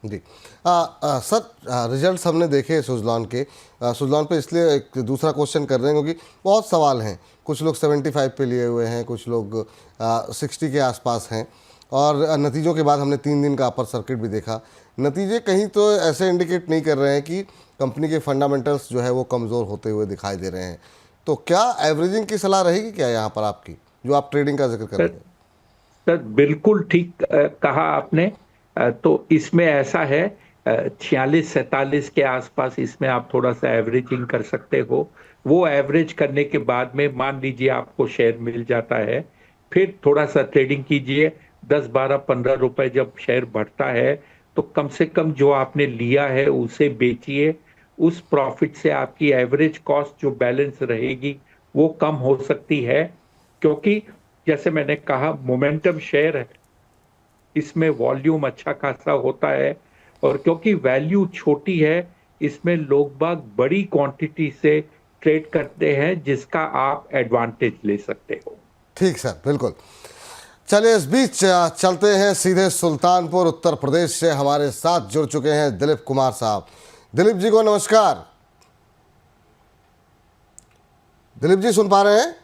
जी सर, रिजल्ट्स हमने देखे सुजलॉन के। सुजलॉन पे इसलिए एक दूसरा क्वेश्चन कर रहे हैं क्योंकि बहुत सवाल हैं। कुछ लोग 75 पे लिए हुए हैं, कुछ लोग 60 के आसपास हैं और नतीजों के बाद हमने 3 दिन का अपर सर्किट भी देखा। नतीजे कहीं तो ऐसे इंडिकेट नहीं कर रहे हैं कि कंपनी के फंडामेंटल्स जो है वो कमज़ोर होते हुए दिखाई दे रहे हैं। तो क्या एवरेजिंग की सलाह रहेगी क्या यहाँ पर आपकी, जो आप ट्रेडिंग का जिक्र कर रहे हैं? सर बिल्कुल ठीक कहा आपने। तो इसमें ऐसा है, 46-47 के आसपास इसमें आप थोड़ा सा एवरेजिंग कर सकते हो। वो एवरेज करने के बाद में मान लीजिए आपको शेयर मिल जाता है, फिर थोड़ा सा ट्रेडिंग कीजिए। 10-12-15 रुपए जब शेयर बढ़ता है तो कम से कम जो आपने लिया है उसे बेचिए। उस प्रॉफिट से आपकी एवरेज कॉस्ट जो बैलेंस रहेगी वो कम हो सकती है, क्योंकि जैसे मैंने कहा मोमेंटम शेयर है, इसमें वॉल्यूम अच्छा खासा होता है और क्योंकि वैल्यू छोटी है, इसमें लोग बाग बड़ी क्वांटिटी से ट्रेड करते हैं, जिसका आप एडवांटेज ले सकते हो। ठीक सर, बिल्कुल। चलिए, इस बीच चलते हैं सीधे सुल्तानपुर उत्तर प्रदेश से। हमारे साथ जुड़ चुके हैं दिलीप कुमार साहब। दिलीप जी को नमस्कार। दिलीप जी सुन पा रहे हैं?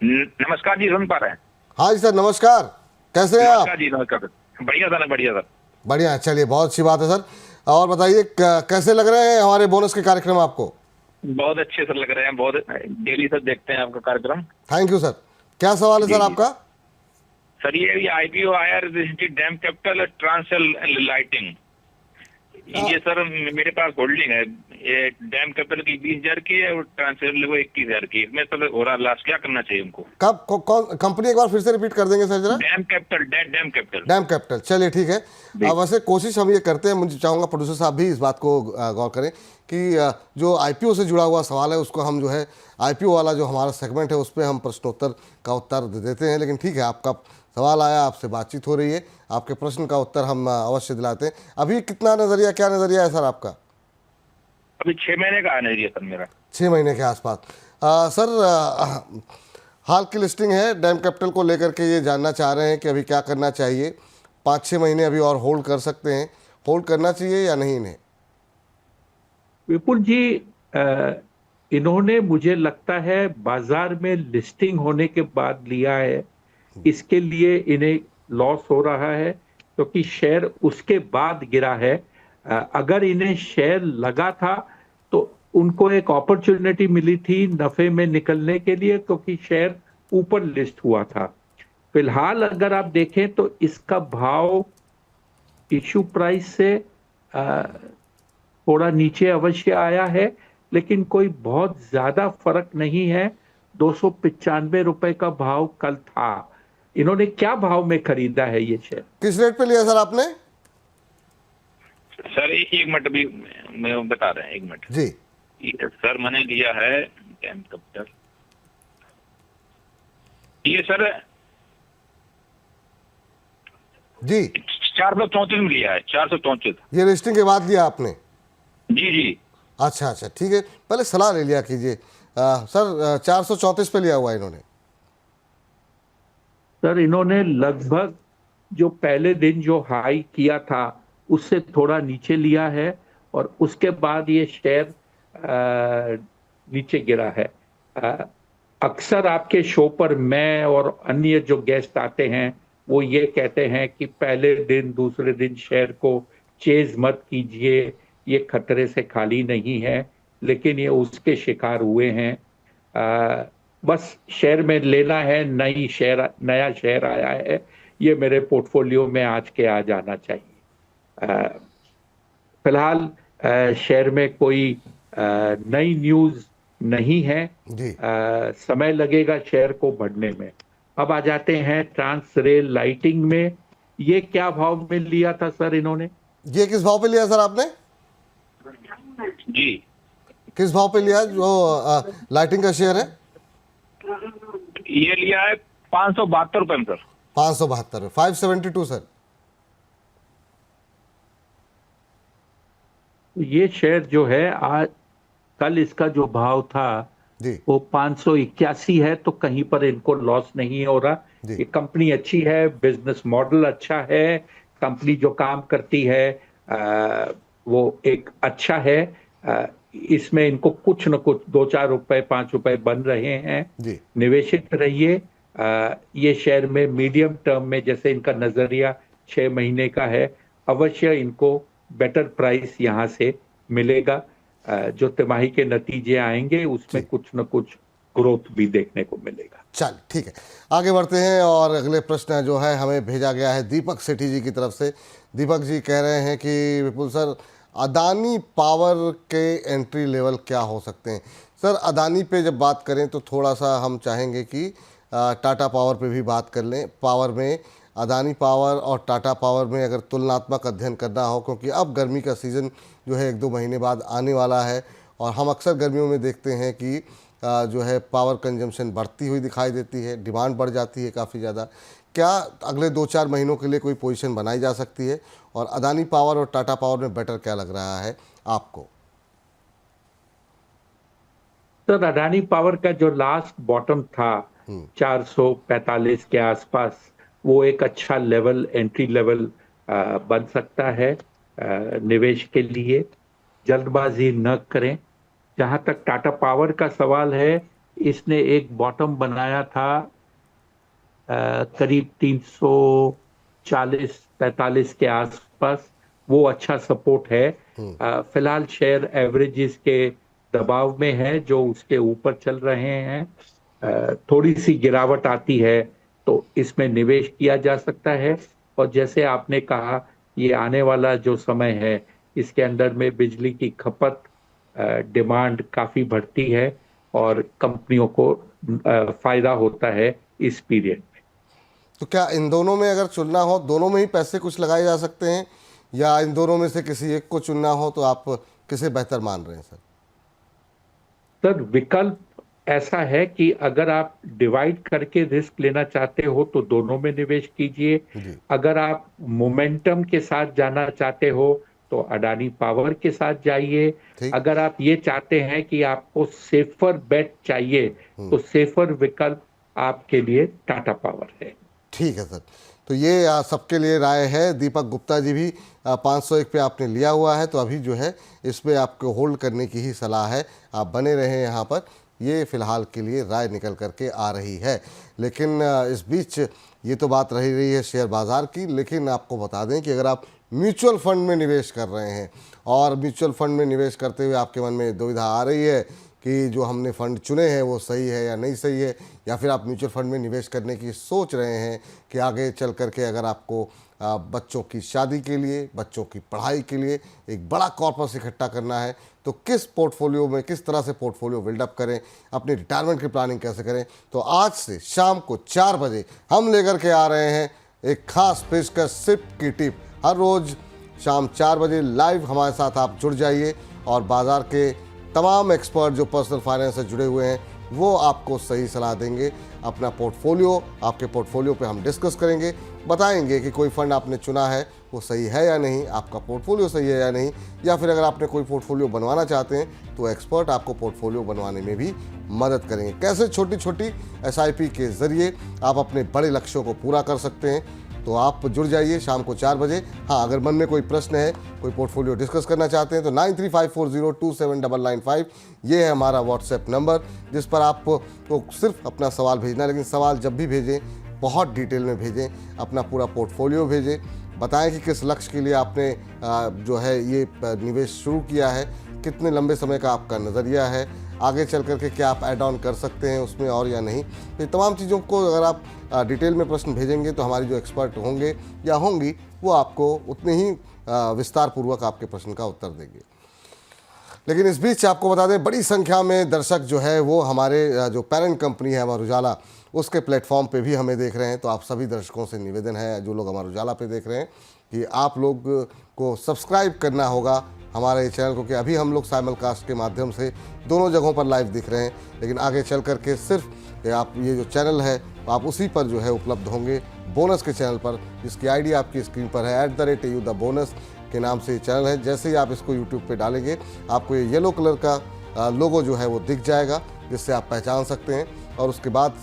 नमस्कार जी, सुन पा रहे हैं? हाँ जी सर, नमस्कार। कैसे हैं आप? नमस्कार जी, नमस्कार। बढ़िया सर, बढ़िया सर। बढ़िया है, चलिए बहुत अच्छी बात है सर। और बताइए कैसे लग रहे हैं हमारे बोनस के कार्यक्रम आपको? बहुत अच्छे सर लग रहे हैं, बहुत डेली सर देखते हैं आपका कार्यक्रम। Thank you sir. क्या सवाल है सर आपका? सर ये आईपीओ आया डैम कैपिटल ट्रांसल लाइटिंग, ये सर मेरे पास होल्डिंग है। ये डैम कैपिटल की 20,000 की है और ट्रांसल वो 21,000 की। इसमें सर हो रहा लास्ट, क्या करना चाहिए उनको? कब कौन कंपनी, एक बार फिर से रिपीट कर देंगे सर जरा? Dam capital, dam capital. Dam capital, चलिए ठीक है। वैसे कोशिश हम ये करते हैं, मुझे चाहूँगा प्रोड्यूसर साहब भी इस बात को गौर करें कि जो आईपीओ से जुड़ा हुआ सवाल है उसको हम जो है आईपीओ वाला जो हमारा सेगमेंट है उस पर हम प्रश्नोत्तर का उत्तर देते हैं। लेकिन ठीक है, आपका सवाल आया, आपसे बातचीत हो रही है, आपके प्रश्न का उत्तर हम अवश्य दिलाते हैं। अभी कितना नज़रिया, क्या नज़रिया है सर आपका? अभी 6 महीने का नज़रिया सर मेरा। 6 महीने के आसपास। सर हाल की लिस्टिंग है डैम कैपिटल को लेकर के, ये जानना चाह रहे हैं कि अभी क्या करना चाहिए। 5-6 महीने अभी और होल्ड कर सकते हैं, होल्ड करना चाहिए या नहीं इन्हें? विपुल जी, इन्होंने मुझे लगता है बाजार में लिस्टिंग होने के बाद लिया है, इसके लिए इन्हें लॉस हो रहा है, क्योंकि शेयर उसके बाद गिरा है। अगर इन्हें शेयर लगा था तो उनको एक अपॉर्चुनिटी मिली थी नफे में निकलने के लिए, क्योंकि शेयर ऊपर लिस्ट हुआ था। फिलहाल अगर आप देखें तो इसका भाव इशू प्राइस से थोड़ा नीचे अवश्य आया है, लेकिन कोई बहुत ज्यादा फर्क नहीं है। 295 रुपए का भाव कल था। इन्होंने क्या भाव में खरीदा है ये शेयर? किस रेट पे लिया सर आपने? सर एक मिनट अभी मैं बता रहे हैं, एक मिनट जी सर। मैंने लिया है डैम कैपिटल, ये सर जी 434 में लिया है, 434। ये लिस्टिंग के बाद लिया आपने? जी जी। अच्छा अच्छा ठीक है, पहले सलाह ले लिया कीजिए। सर 434 पे लिया हुआ है इन्होंने? सर इन्होंने लगभग जो पहले दिन जो हाई किया था उससे थोड़ा नीचे लिया है, और उसके बाद ये शेयर नीचे गिरा है। अक्सर आपके शो पर मैं और अन्य जो गेस्ट आते हैं वो ये कहते हैं कि पहले दिन दूसरे दिन शेयर को चेज मत कीजिए, ये खतरे से खाली नहीं है, लेकिन ये उसके शिकार हुए हैं। बस शेयर में लेना है, नया शेयर आया है, ये मेरे पोर्टफोलियो में आज के आ जाना चाहिए। फिलहाल शेयर में कोई नई न्यूज नहीं है। जी समय लगेगा शेयर को बढ़ने में। अब आ जाते हैं ट्रांस रेल लाइटिंग में। ये क्या भाव में लिया था सर इन्होंने? ये किस भाव पे लिया सर आपने? जी किस भाव पे लिया जो लाइटिंग का शेयर है? ये लिया है 572 रुपए में सर। 572 में 572 सर। ये शेयर जो है आज कल इसका जो भाव था जी वो 581 है, तो कहीं पर इनको लॉस नहीं हो रहा। जी। ये कंपनी अच्छी है, बिजनेस मॉडल अच्छा है, कंपनी जो काम करती है वो एक अच्छा है। इसमें इनको कुछ न कुछ 2-4 रुपए 5 रुपए बन रहे हैं। जी निवेशित रहिए। ये शेयर में मीडियम टर्म में, जैसे इनका नजरिया 6 महीने का है, अवश्य इनको बेटर प्राइस यहाँ से मिलेगा। जो तिमाही के नतीजे आएंगे उसमें कुछ न कुछ ग्रोथ भी देखने को मिलेगा। चल ठीक है, आगे बढ़ते हैं। और अगले प्रश्न जो है हमें भेजा गया है दीपक सेठी जी की तरफ से। दीपक जी कह रहे हैं कि विपुल सर, अदानी पावर के एंट्री लेवल क्या हो सकते हैं? सर अदानी पे जब बात करें तो थोड़ा सा हम चाहेंगे कि टाटा पावर पे भी बात कर लें। पावर में अदानी पावर और टाटा पावर में अगर तुलनात्मक अध्ययन करना हो, क्योंकि अब गर्मी का सीज़न जो है 1-2 महीने बाद आने वाला है, और हम अक्सर गर्मियों में देखते हैं कि जो है पावर कंजम्पशन बढ़ती हुई दिखाई देती है, डिमांड बढ़ जाती है काफ़ी ज़्यादा। क्या अगले 2-4 महीनों के लिए कोई पोजीशन बनाई जा सकती है? और अदानी पावर और टाटा पावर में बेटर क्या लग रहा है आपको? सर अडानी पावर का जो लास्ट बॉटम था 445 के आसपास, वो एक अच्छा लेवल, एंट्री लेवल बन सकता है निवेश के लिए। जल्दबाजी न करें। जहां तक टाटा पावर का सवाल है, इसने एक बॉटम बनाया था करीब 340-45 के आसपास, वो अच्छा सपोर्ट है। फिलहाल शेयर एवरेजेस के दबाव में है जो उसके ऊपर चल रहे हैं। थोड़ी सी गिरावट आती है तो इसमें निवेश किया जा सकता है। और जैसे आपने कहा, ये आने वाला जो समय है इसके अंदर में बिजली की खपत, डिमांड काफी बढ़ती है और कंपनियों को फायदा होता है इस पीरियड में। तो क्या इन दोनों में अगर चुनना हो, दोनों में ही पैसे कुछ लगाए जा सकते हैं, या इन दोनों में से किसी एक को चुनना हो तो आप किसे बेहतर मान रहे हैं सर? सर विकल्प ऐसा है कि अगर आप डिवाइड करके रिस्क लेना चाहते हो तो दोनों में निवेश कीजिए। अगर आप मोमेंटम के साथ जाना चाहते हो तो अडानी पावर के साथ जाइए। अगर आप ये चाहते हैं कि आपको सेफर बेट चाहिए तो सेफर विकल्प आपके लिए टाटा पावर है। ठीक है सर, तो ये सबके लिए राय है। दीपक गुप्ता जी भी 501 पे आपने लिया हुआ है, तो अभी जो है इस पर आपको होल्ड करने की ही सलाह है। आप बने रहें यहाँ पर, ये फ़िलहाल के लिए राय निकल करके आ रही है। लेकिन इस बीच ये तो बात रही है शेयर बाज़ार की, लेकिन आपको बता दें कि अगर आप म्यूचुअल फंड में निवेश कर रहे हैं और म्यूचुअल फंड में निवेश करते हुए आपके मन में दुविधा आ रही है कि जो हमने फ़ंड चुने हैं वो सही है या नहीं सही है, या फिर आप म्यूचुअल फंड में निवेश करने की सोच रहे हैं कि आगे चल करके अगर आपको बच्चों की शादी के लिए, बच्चों की पढ़ाई के लिए एक बड़ा कॉर्पस इकट्ठा करना है, तो किस पोर्टफोलियो में किस तरह से पोर्टफोलियो बिल्डअप करें, अपनी रिटायरमेंट की प्लानिंग कैसे करें। तो आज से शाम को 4 बजे हम लेकर के आ रहे हैं एक खास पेशकश सिप की टिप। हर रोज़ शाम 4 बजे लाइव हमारे साथ आप जुड़ जाइए और बाज़ार के तमाम एक्सपर्ट जो पर्सनल फाइनेंस से जुड़े हुए हैं वो आपको सही सलाह देंगे। अपना पोर्टफोलियो, आपके पोर्टफोलियो पे हम डिस्कस करेंगे, बताएंगे कि कोई फ़ंड आपने चुना है वो सही है या नहीं, आपका पोर्टफोलियो सही है या नहीं, या फिर अगर आपने कोई पोर्टफोलियो बनवाना चाहते हैं तो एक्सपर्ट आपको पोर्टफोलियो बनवाने में भी मदद करेंगे। कैसे छोटी छोटी SIP के ज़रिए आप अपने बड़े लक्ष्यों को पूरा कर सकते हैं। तो आप जुड़ जाइए शाम को 4 बजे। हाँ, अगर मन में कोई प्रश्न है, कोई पोर्टफोलियो डिस्कस करना चाहते हैं तो 9354027995 ये है हमारा व्हाट्सएप नंबर, जिस पर आपको सिर्फ अपना सवाल भेजना है। लेकिन सवाल जब भी भेजें बहुत डिटेल में भेजें, अपना पूरा पोर्टफोलियो भेजें, बताएं कि किस लक्ष्य के लिए आपने जो है ये निवेश शुरू किया है, कितने लंबे समय का आपका नज़रिया है, आगे चल करके क्या आप ऐड ऑन कर सकते हैं उसमें और या नहीं। तो तमाम चीज़ों को अगर आप डिटेल में प्रश्न भेजेंगे तो हमारी जो एक्सपर्ट होंगे या होंगी वो आपको उतने ही विस्तार पूर्वक आपके प्रश्न का उत्तर देंगे। लेकिन इस बीच आपको बता दें, बड़ी संख्या में दर्शक जो है वो हमारे जो पेरेंट कंपनी है अमर उजाला, उसके प्लेटफॉर्म पे भी हमें देख रहे हैं। तो आप सभी दर्शकों से निवेदन है, जो लोग अमर उजाला पे देख रहे हैं, कि आप लोग को सब्सक्राइब करना होगा हमारे चैनल को। कि अभी हम लोग साइमलकास्ट के माध्यम से दोनों जगहों पर लाइव दिख रहे हैं, लेकिन आगे चल करके सिर्फ आप ये जो चैनल है आप उसी पर जो है उपलब्ध होंगे, बोनस के चैनल पर, जिसकी आईडी आपकी स्क्रीन पर है, @AU द बोनस के नाम से ये चैनल है। जैसे ही आप इसको यूट्यूब पे डालेंगे आपको ये येलो कलर का लोगो जो है वो दिख जाएगा, जिससे आप पहचान सकते हैं। और उसके बाद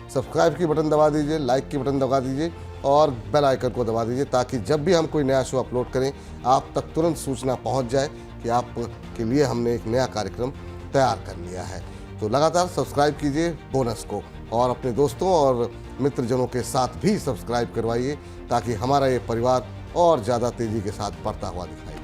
सब्सक्राइब की बटन दबा दीजिए, लाइक की बटन दबा दीजिए और बेल आइकन को दबा दीजिए, ताकि जब भी हम कोई नया शो अपलोड करें आप तक तुरंत सूचना पहुंच जाए कि आपके लिए हमने एक नया कार्यक्रम तैयार कर लिया है। तो लगातार सब्सक्राइब कीजिए बोनस को और अपने दोस्तों और मित्रजनों के साथ भी सब्सक्राइब करवाइए, ताकि हमारा ये परिवार और ज़्यादा तेज़ी के साथ बढ़ता हुआ दिखाई दे।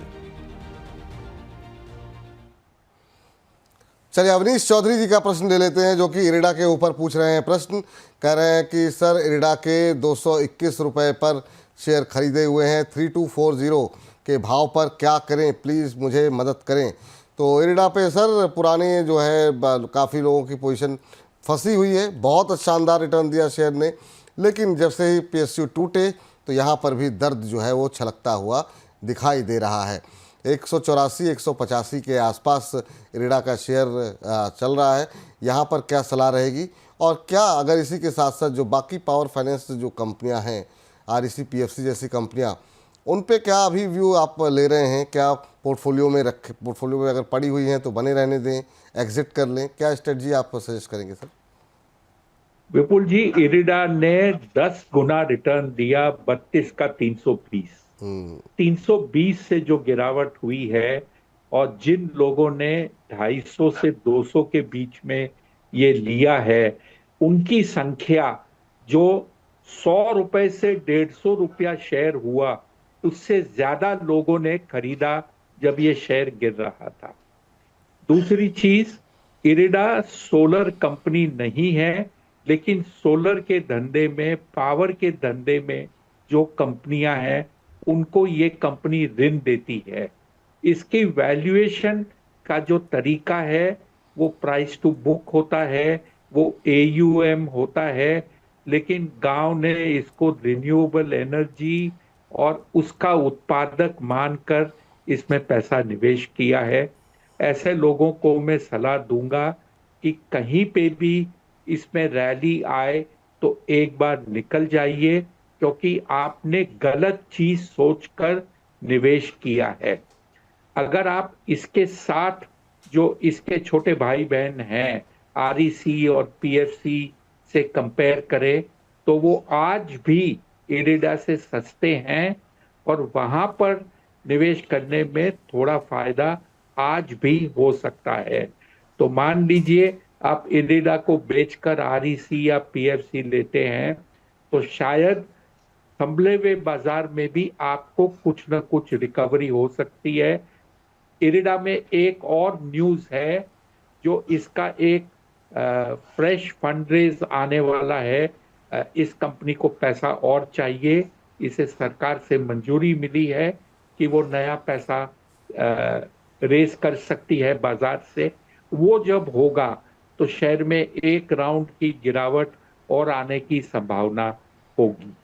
चलिए अवनीश चौधरी जी का प्रश्न ले लेते हैं, जो कि इरिडा के ऊपर पूछ रहे हैं प्रश्न। कह रहे हैं कि सर, इरिडा के 221 रुपये पर शेयर खरीदे हुए हैं, 3240 के भाव पर क्या करें, प्लीज़ मुझे मदद करें। तो इरिडा पे सर पुराने जो है काफ़ी लोगों की पोजीशन फंसी हुई है। बहुत शानदार रिटर्न दिया शेयर ने, लेकिन जब से ही PSU टूटे तो यहाँ पर भी दर्द जो है वो छलकता हुआ दिखाई दे रहा है। 184-185 के आसपास इरिडा का शेयर चल रहा है। यहाँ पर क्या सलाह रहेगी, और क्या अगर इसी के साथ साथ जो बाकी पावर फाइनेंस जो कंपनियाँ हैं, REC PFC जैसी कंपनियाँ, उन पे क्या अभी व्यू आप ले रहे हैं? क्या पोर्टफोलियो में अगर पड़ी हुई हैं तो बने रहने दें, एग्जिट कर लें, क्या स्ट्रेटजी आप सजेस्ट करेंगे सर? विपुल जी, इरिडा ने 10 गुना रिटर्न दिया, 32 का 320। 320 से जो गिरावट हुई है, और जिन लोगों ने 250 से 200 के बीच में ये लिया है, उनकी संख्या जो 100 रुपए से 150 रुपया शेयर हुआ, उससे ज्यादा लोगों ने खरीदा जब ये शेयर गिर रहा था। दूसरी चीज, इरिडा सोलर कंपनी नहीं है, लेकिन सोलर के धंधे में, पावर के धंधे में जो कंपनियां हैं उनको ये कंपनी ऋण देती है। इसकी वैल्यूएशन का जो तरीका है वो प्राइस टू बुक होता है, वो AUM होता है, लेकिन गांव ने इसको रिन्यूएबल एनर्जी और उसका उत्पादक मानकर इसमें पैसा निवेश किया है। ऐसे लोगों को मैं सलाह दूंगा कि कहीं पे भी इसमें रैली आए तो एक बार निकल जाइए, क्योंकि आपने गलत चीज सोचकर निवेश किया है। अगर आप इसके साथ जो इसके छोटे भाई बहन हैं REC और PFC से कंपेयर करें तो वो आज भी इरिडा से सस्ते हैं, और वहां पर निवेश करने में थोड़ा फायदा आज भी हो सकता है। तो मान लीजिए आप इरिडा को बेचकर REC या PFC लेते हैं, तो शायद संभले हुए बाजार में भी आपको कुछ न कुछ रिकवरी हो सकती है। इरिडा में एक और न्यूज है, जो इसका एक फ्रेश फंड रेज आने वाला है। इस कंपनी को पैसा और चाहिए, इसे सरकार से मंजूरी मिली है कि वो नया पैसा रेज कर सकती है बाजार से। वो जब होगा तो शेयर में एक राउंड की गिरावट और आने की संभावना होगी।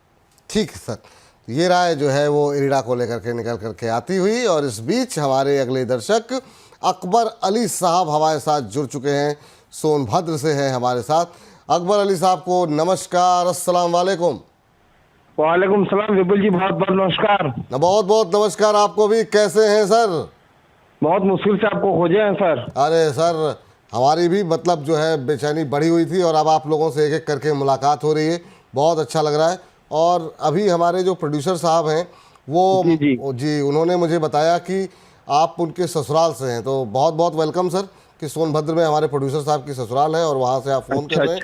ठीक है सर, ये राय जो है वो इरिडा को लेकर के निकल करके आती हुई। और इस बीच हमारे अगले दर्शक अकबर अली साहब हमारे साथ जुड़ चुके हैं, सोनभद्र से हैं हमारे साथ। अकबर अली साहब को नमस्कार, अस्सलाम वालेकुम। वालेकुम सलाम विपुल जी, बहुत बहुत नमस्कार। बहुत बहुत नमस्कार आपको भी। कैसे हैं सर? बहुत मुश्किल से आपको खोजे हैं सर। अरे सर, हमारी भी मतलब जो है बेचैनी बढ़ी हुई थी और अब आप लोगों से एक एक करके मुलाकात हो रही है, बहुत अच्छा लग रहा है। और अभी हमारे जो प्रोड्यूसर साहब हैं वो जी उन्होंने मुझे बताया कि आप उनके ससुराल से हैं, तो बहुत बहुत वेलकम सर कि सोनभद्र में हमारे प्रोड्यूसर साहब की ससुराल है और वहाँ से आप फ़ोन कर रहे हैं।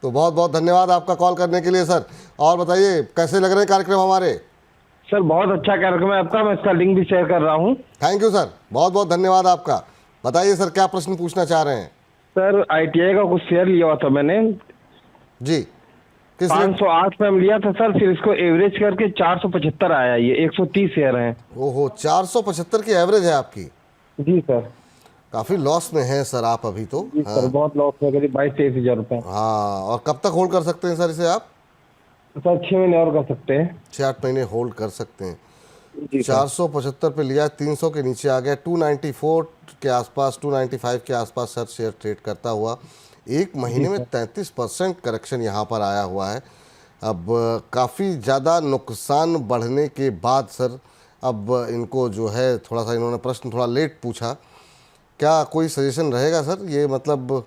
तो बहुत बहुत धन्यवाद आपका कॉल करने के लिए सर। और बताइए कैसे लग रहे हैं कार्यक्रम हमारे? सर बहुत अच्छा कार्यक्रम है आपका, मैं इसका लिंक भी शेयर कर रहा हूँ। थैंक यू सर, बहुत बहुत धन्यवाद आपका। बताइए सर, क्या प्रश्न पूछना चाह रहे हैं? सर ITI का कुछ शेयर लिया हुआ था मैंने जी, किस 508 में लिया था सर, फिर इसको एवरेज करके 475 आया। ये 130 शेयर हैं। ओहो, 475 की एवरेज है आपकी? जी सर। काफ़ी लॉस में हैं सर आप अभी तो। जी सर, बहुत लॉस है, करीब 22-23 हज़ार रुपये। हाँ, और कब तक होल्ड कर सकते हैं सर इसे आप? सर 6 महीने और कर सकते हैं। 6-8 महीने होल्ड कर सकते हैं। जी सर। 475 पे लिया, 300 के नीचे आ गया, 294 के आसपास, 295 के आसपास सर शेयर ट्रेड करता हुआ। एक महीने में 33% करेक्शन यहाँ पर आया हुआ है। अब काफ़ी ज़्यादा नुकसान बढ़ने के बाद सर अब इनको जो है थोड़ा सा, इन्होंने प्रश्न थोड़ा लेट पूछा, क्या कोई सजेशन रहेगा सर? ये मतलब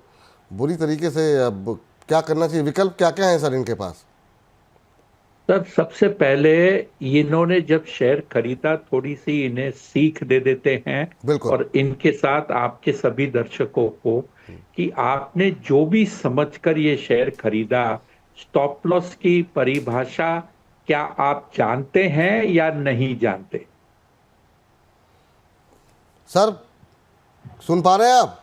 बुरी तरीके से अब क्या करना चाहिए, विकल्प क्या क्या हैं सर इनके पास? सर सबसे पहले इन्होंने जब शेयर खरीदा, थोड़ी सी इन्हें सीख दे देते हैं। बिल्कुल। और इनके साथ आपके सभी दर्शकों को कि आपने जो भी समझकर ये शेयर खरीदा, स्टॉप लॉस की परिभाषा क्या आप जानते हैं या नहीं जानते? सर सुन पा रहे हैं आप?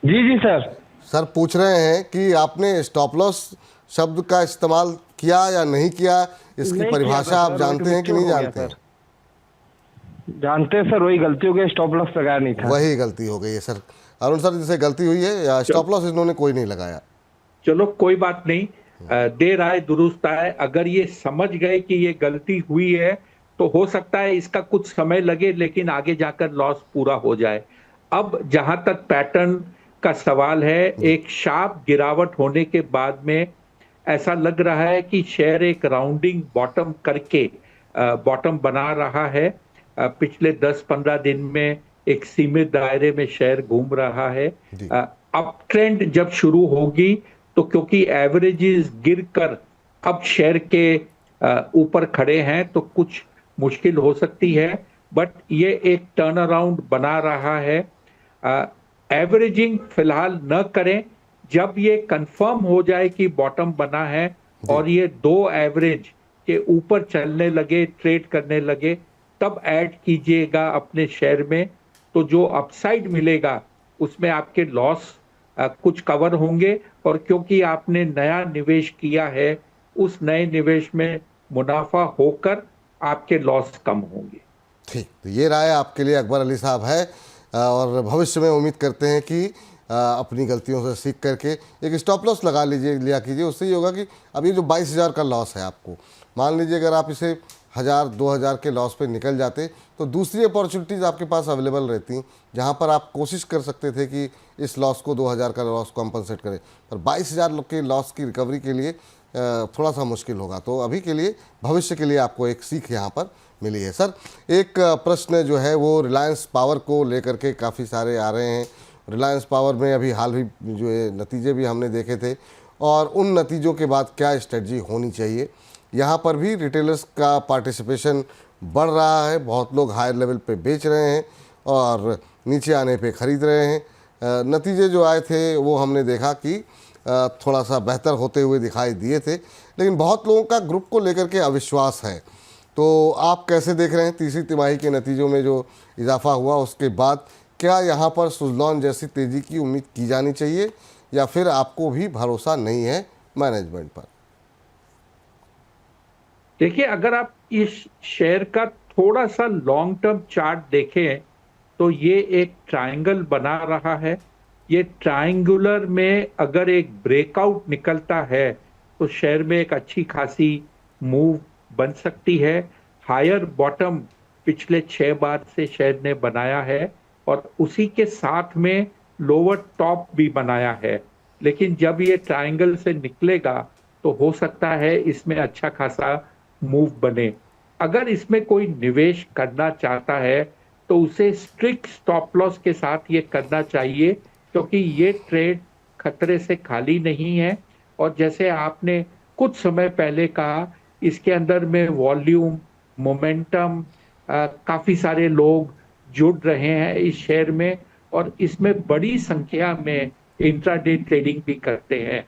जी जी सर। सर पूछ रहे हैं कि आपने स्टॉप लॉस शब्द का इस्तेमाल किया या नहीं किया, इसकी नहीं परिभाषा किया था आप सर, जानते हैं कि नहीं मिस्टेक हो जानते गया हैं? सर। जानते हैं सर, वही गलती हो गई, स्टॉप लॉस लगाया नहीं था। वही गलती हो गई है सर। अरुण सर जैसे गलती हुई है, या स्टॉप लॉस इन्होंने कोई नहीं लगाया? चलो कोई बात नहीं, देर आए दुरुस्त आए। अगर ये समझ गए कि ये गलती हुई है तो हो सकता है इसका कुछ समय लगे, लेकिन आगे जाकर लॉस पूरा हो जाए। अब जहां तक पैटर्न का सवाल है, एक शार्प गिरावट होने के बाद में ऐसा लग रहा है कि शेयर एक राउंडिंग बॉटम करके बॉटम बना रहा है। पिछले 10-15 दिन में एक सीमित दायरे में शेयर घूम रहा है। अप ट्रेंड जब शुरू होगी तो क्योंकि एवरेजेस गिरकर अब शेयर के ऊपर खड़े हैं तो कुछ मुश्किल हो सकती है, बट ये एक टर्न अराउंड बना रहा है। एवरेजिंग फिलहाल न करें, जब ये कंफर्म हो जाए कि बॉटम बना है और ये 2 एवरेज के ऊपर चलने लगे, ट्रेड करने लगे, तब ऐड कीजिएगा अपने शेयर में। तो जो अपसाइड मिलेगा उसमें आपके लॉस कुछ कवर होंगे, और क्योंकि आपने नया निवेश किया है, उस नए निवेश में मुनाफा होकर आपके लॉस कम होंगे। ठीक, तो ये राय आपके लिए अकबर अली साहब है। और भविष्य में उम्मीद करते हैं कि अपनी गलतियों से सीख करके एक स्टॉप लॉस लगा लिया कीजिए। उससे ये होगा कि अभी जो 22,000 का लॉस है आपको, मान लीजिए अगर आप इसे 1,000-2,000 के लॉस पे निकल जाते तो दूसरी अपॉर्चुनिटीज़ आपके पास अवेलेबल रहती, जहां पर आप कोशिश कर सकते थे कि इस लॉस को, 2,000 का लॉस कॉम्पनसेट करें। पर 22,000 के लॉस की रिकवरी के लिए थोड़ा सा मुश्किल होगा। तो अभी के लिए, भविष्य के लिए आपको एक सीख यहाँ पर मिली है। सर एक प्रश्न जो है वो रिलायंस पावर को लेकर के काफ़ी सारे आ रहे हैं। रिलायंस पावर में अभी हाल ही जो है नतीजे भी हमने देखे थे, और उन नतीजों के बाद क्या स्ट्रेटजी होनी चाहिए? यहाँ पर भी रिटेलर्स का पार्टिसिपेशन बढ़ रहा है, बहुत लोग हायर लेवल पे बेच रहे हैं और नीचे आने पे ख़रीद रहे हैं। नतीजे जो आए थे वो हमने देखा कि थोड़ा सा बेहतर होते हुए दिखाई दिए थे, लेकिन बहुत लोगों का ग्रुप को लेकर के अविश्वास है। तो आप कैसे देख रहे हैं तीसरी तिमाही के नतीजों में जो इजाफा हुआ उसके बाद, क्या यहाँ पर सुज़लॉन जैसी तेज़ी की उम्मीद की जानी चाहिए या फिर आपको भी भरोसा नहीं है मैनेजमेंट पर? देखिए, अगर आप इस शेयर का थोड़ा सा लॉन्ग टर्म चार्ट देखें तो ये एक ट्रायंगल बना रहा है। ये ट्रायंगुलर में अगर एक ब्रेकआउट निकलता है तो शेयर में एक अच्छी खासी मूव बन सकती है। हायर बॉटम पिछले 6 बार से शेयर ने बनाया है और उसी के साथ में लोअर टॉप भी बनाया है, लेकिन जब ये ट्रायंगल से निकलेगा तो हो सकता है इसमें अच्छा खासा मूव बने। अगर इसमें कोई निवेश करना चाहता है तो उसे स्ट्रिक्ट स्टॉप लॉस के साथ ये करना चाहिए, क्योंकि ये ट्रेड खतरे से खाली नहीं है। और जैसे आपने कुछ समय पहले कहा, इसके अंदर में वॉल्यूम, मोमेंटम, काफी सारे लोग जुड़ रहे हैं इस शेयर में और इसमें बड़ी संख्या में इंट्राडे ट्रेडिंग भी करते हैं।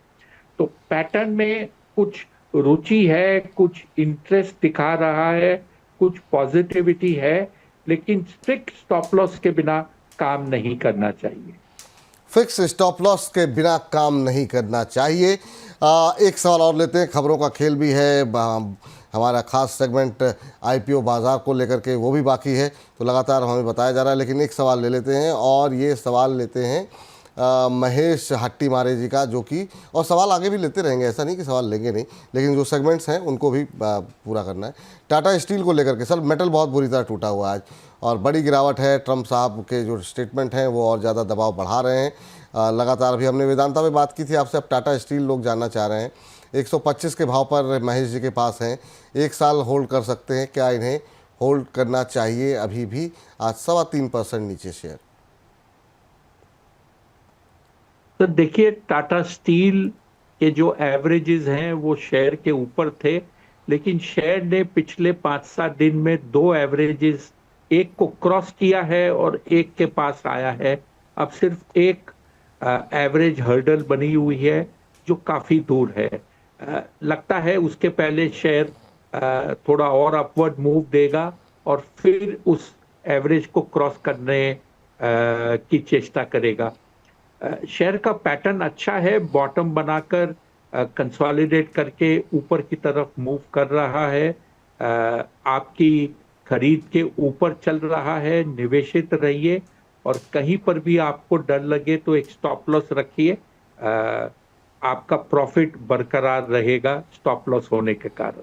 तो पैटर्न में कुछ रुचि है, कुछ इंटरेस्ट दिखा रहा है, कुछ पॉजिटिविटी है, लेकिन स्ट्रिक्ट स्टॉप लॉस के बिना काम नहीं करना चाहिए। फिक्स स्टॉप लॉस के बिना काम नहीं करना चाहिए। एक सवाल और लेते हैं, खबरों का खेल भी है, हमारा खास सेगमेंट आईपीओ बाज़ार को लेकर के वो भी बाकी है, तो लगातार हमें बताया जा रहा है, लेकिन एक सवाल ले लेते हैं और ये सवाल लेते हैं महेश हट्टी मारे जी का, जो कि, और सवाल आगे भी लेते रहेंगे, ऐसा नहीं कि सवाल लेंगे नहीं, लेकिन जो सेगमेंट्स हैं उनको भी पूरा करना है। टाटा स्टील को लेकर के सर, मेटल बहुत बुरी तरह टूटा हुआ है आज और बड़ी गिरावट है। ट्रम्प साहब के जो स्टेटमेंट हैं वो और ज़्यादा दबाव बढ़ा रहे हैं। लगातार अभी हमने वेदांता में बात की थी आपसे, अब टाटा स्टील लोग जानना चाह रहे हैं। 125 के भाव पर महेश जी के पास हैं, 1 साल होल्ड कर सकते हैं, क्या इन्हें होल्ड करना चाहिए अभी भी? आज 3.25% नीचे शेयर। तो देखिए, टाटा स्टील के जो एवरेजेस हैं वो शेयर के ऊपर थे, लेकिन शेयर ने पिछले 5-7 दिन में 2 एवरेजेस, एक को क्रॉस किया है और एक के पास आया है। अब सिर्फ एक एवरेज हर्डल बनी हुई है जो काफी दूर है। लगता है उसके पहले शेयर थोड़ा और अपवर्ड मूव देगा और फिर उस एवरेज को क्रॉस करने की चेष्टा करेगा। शेयर का पैटर्न अच्छा है, बॉटम बनाकर कंसोलिडेट करके ऊपर की तरफ मूव कर रहा है, आपकी खरीद के ऊपर चल रहा है। निवेशित रहिए और कहीं पर भी आपको डर लगे तो एक स्टॉप लॉस रखिए, आपका प्रॉफिट बरकरार रहेगा स्टॉप लॉस होने के कारण।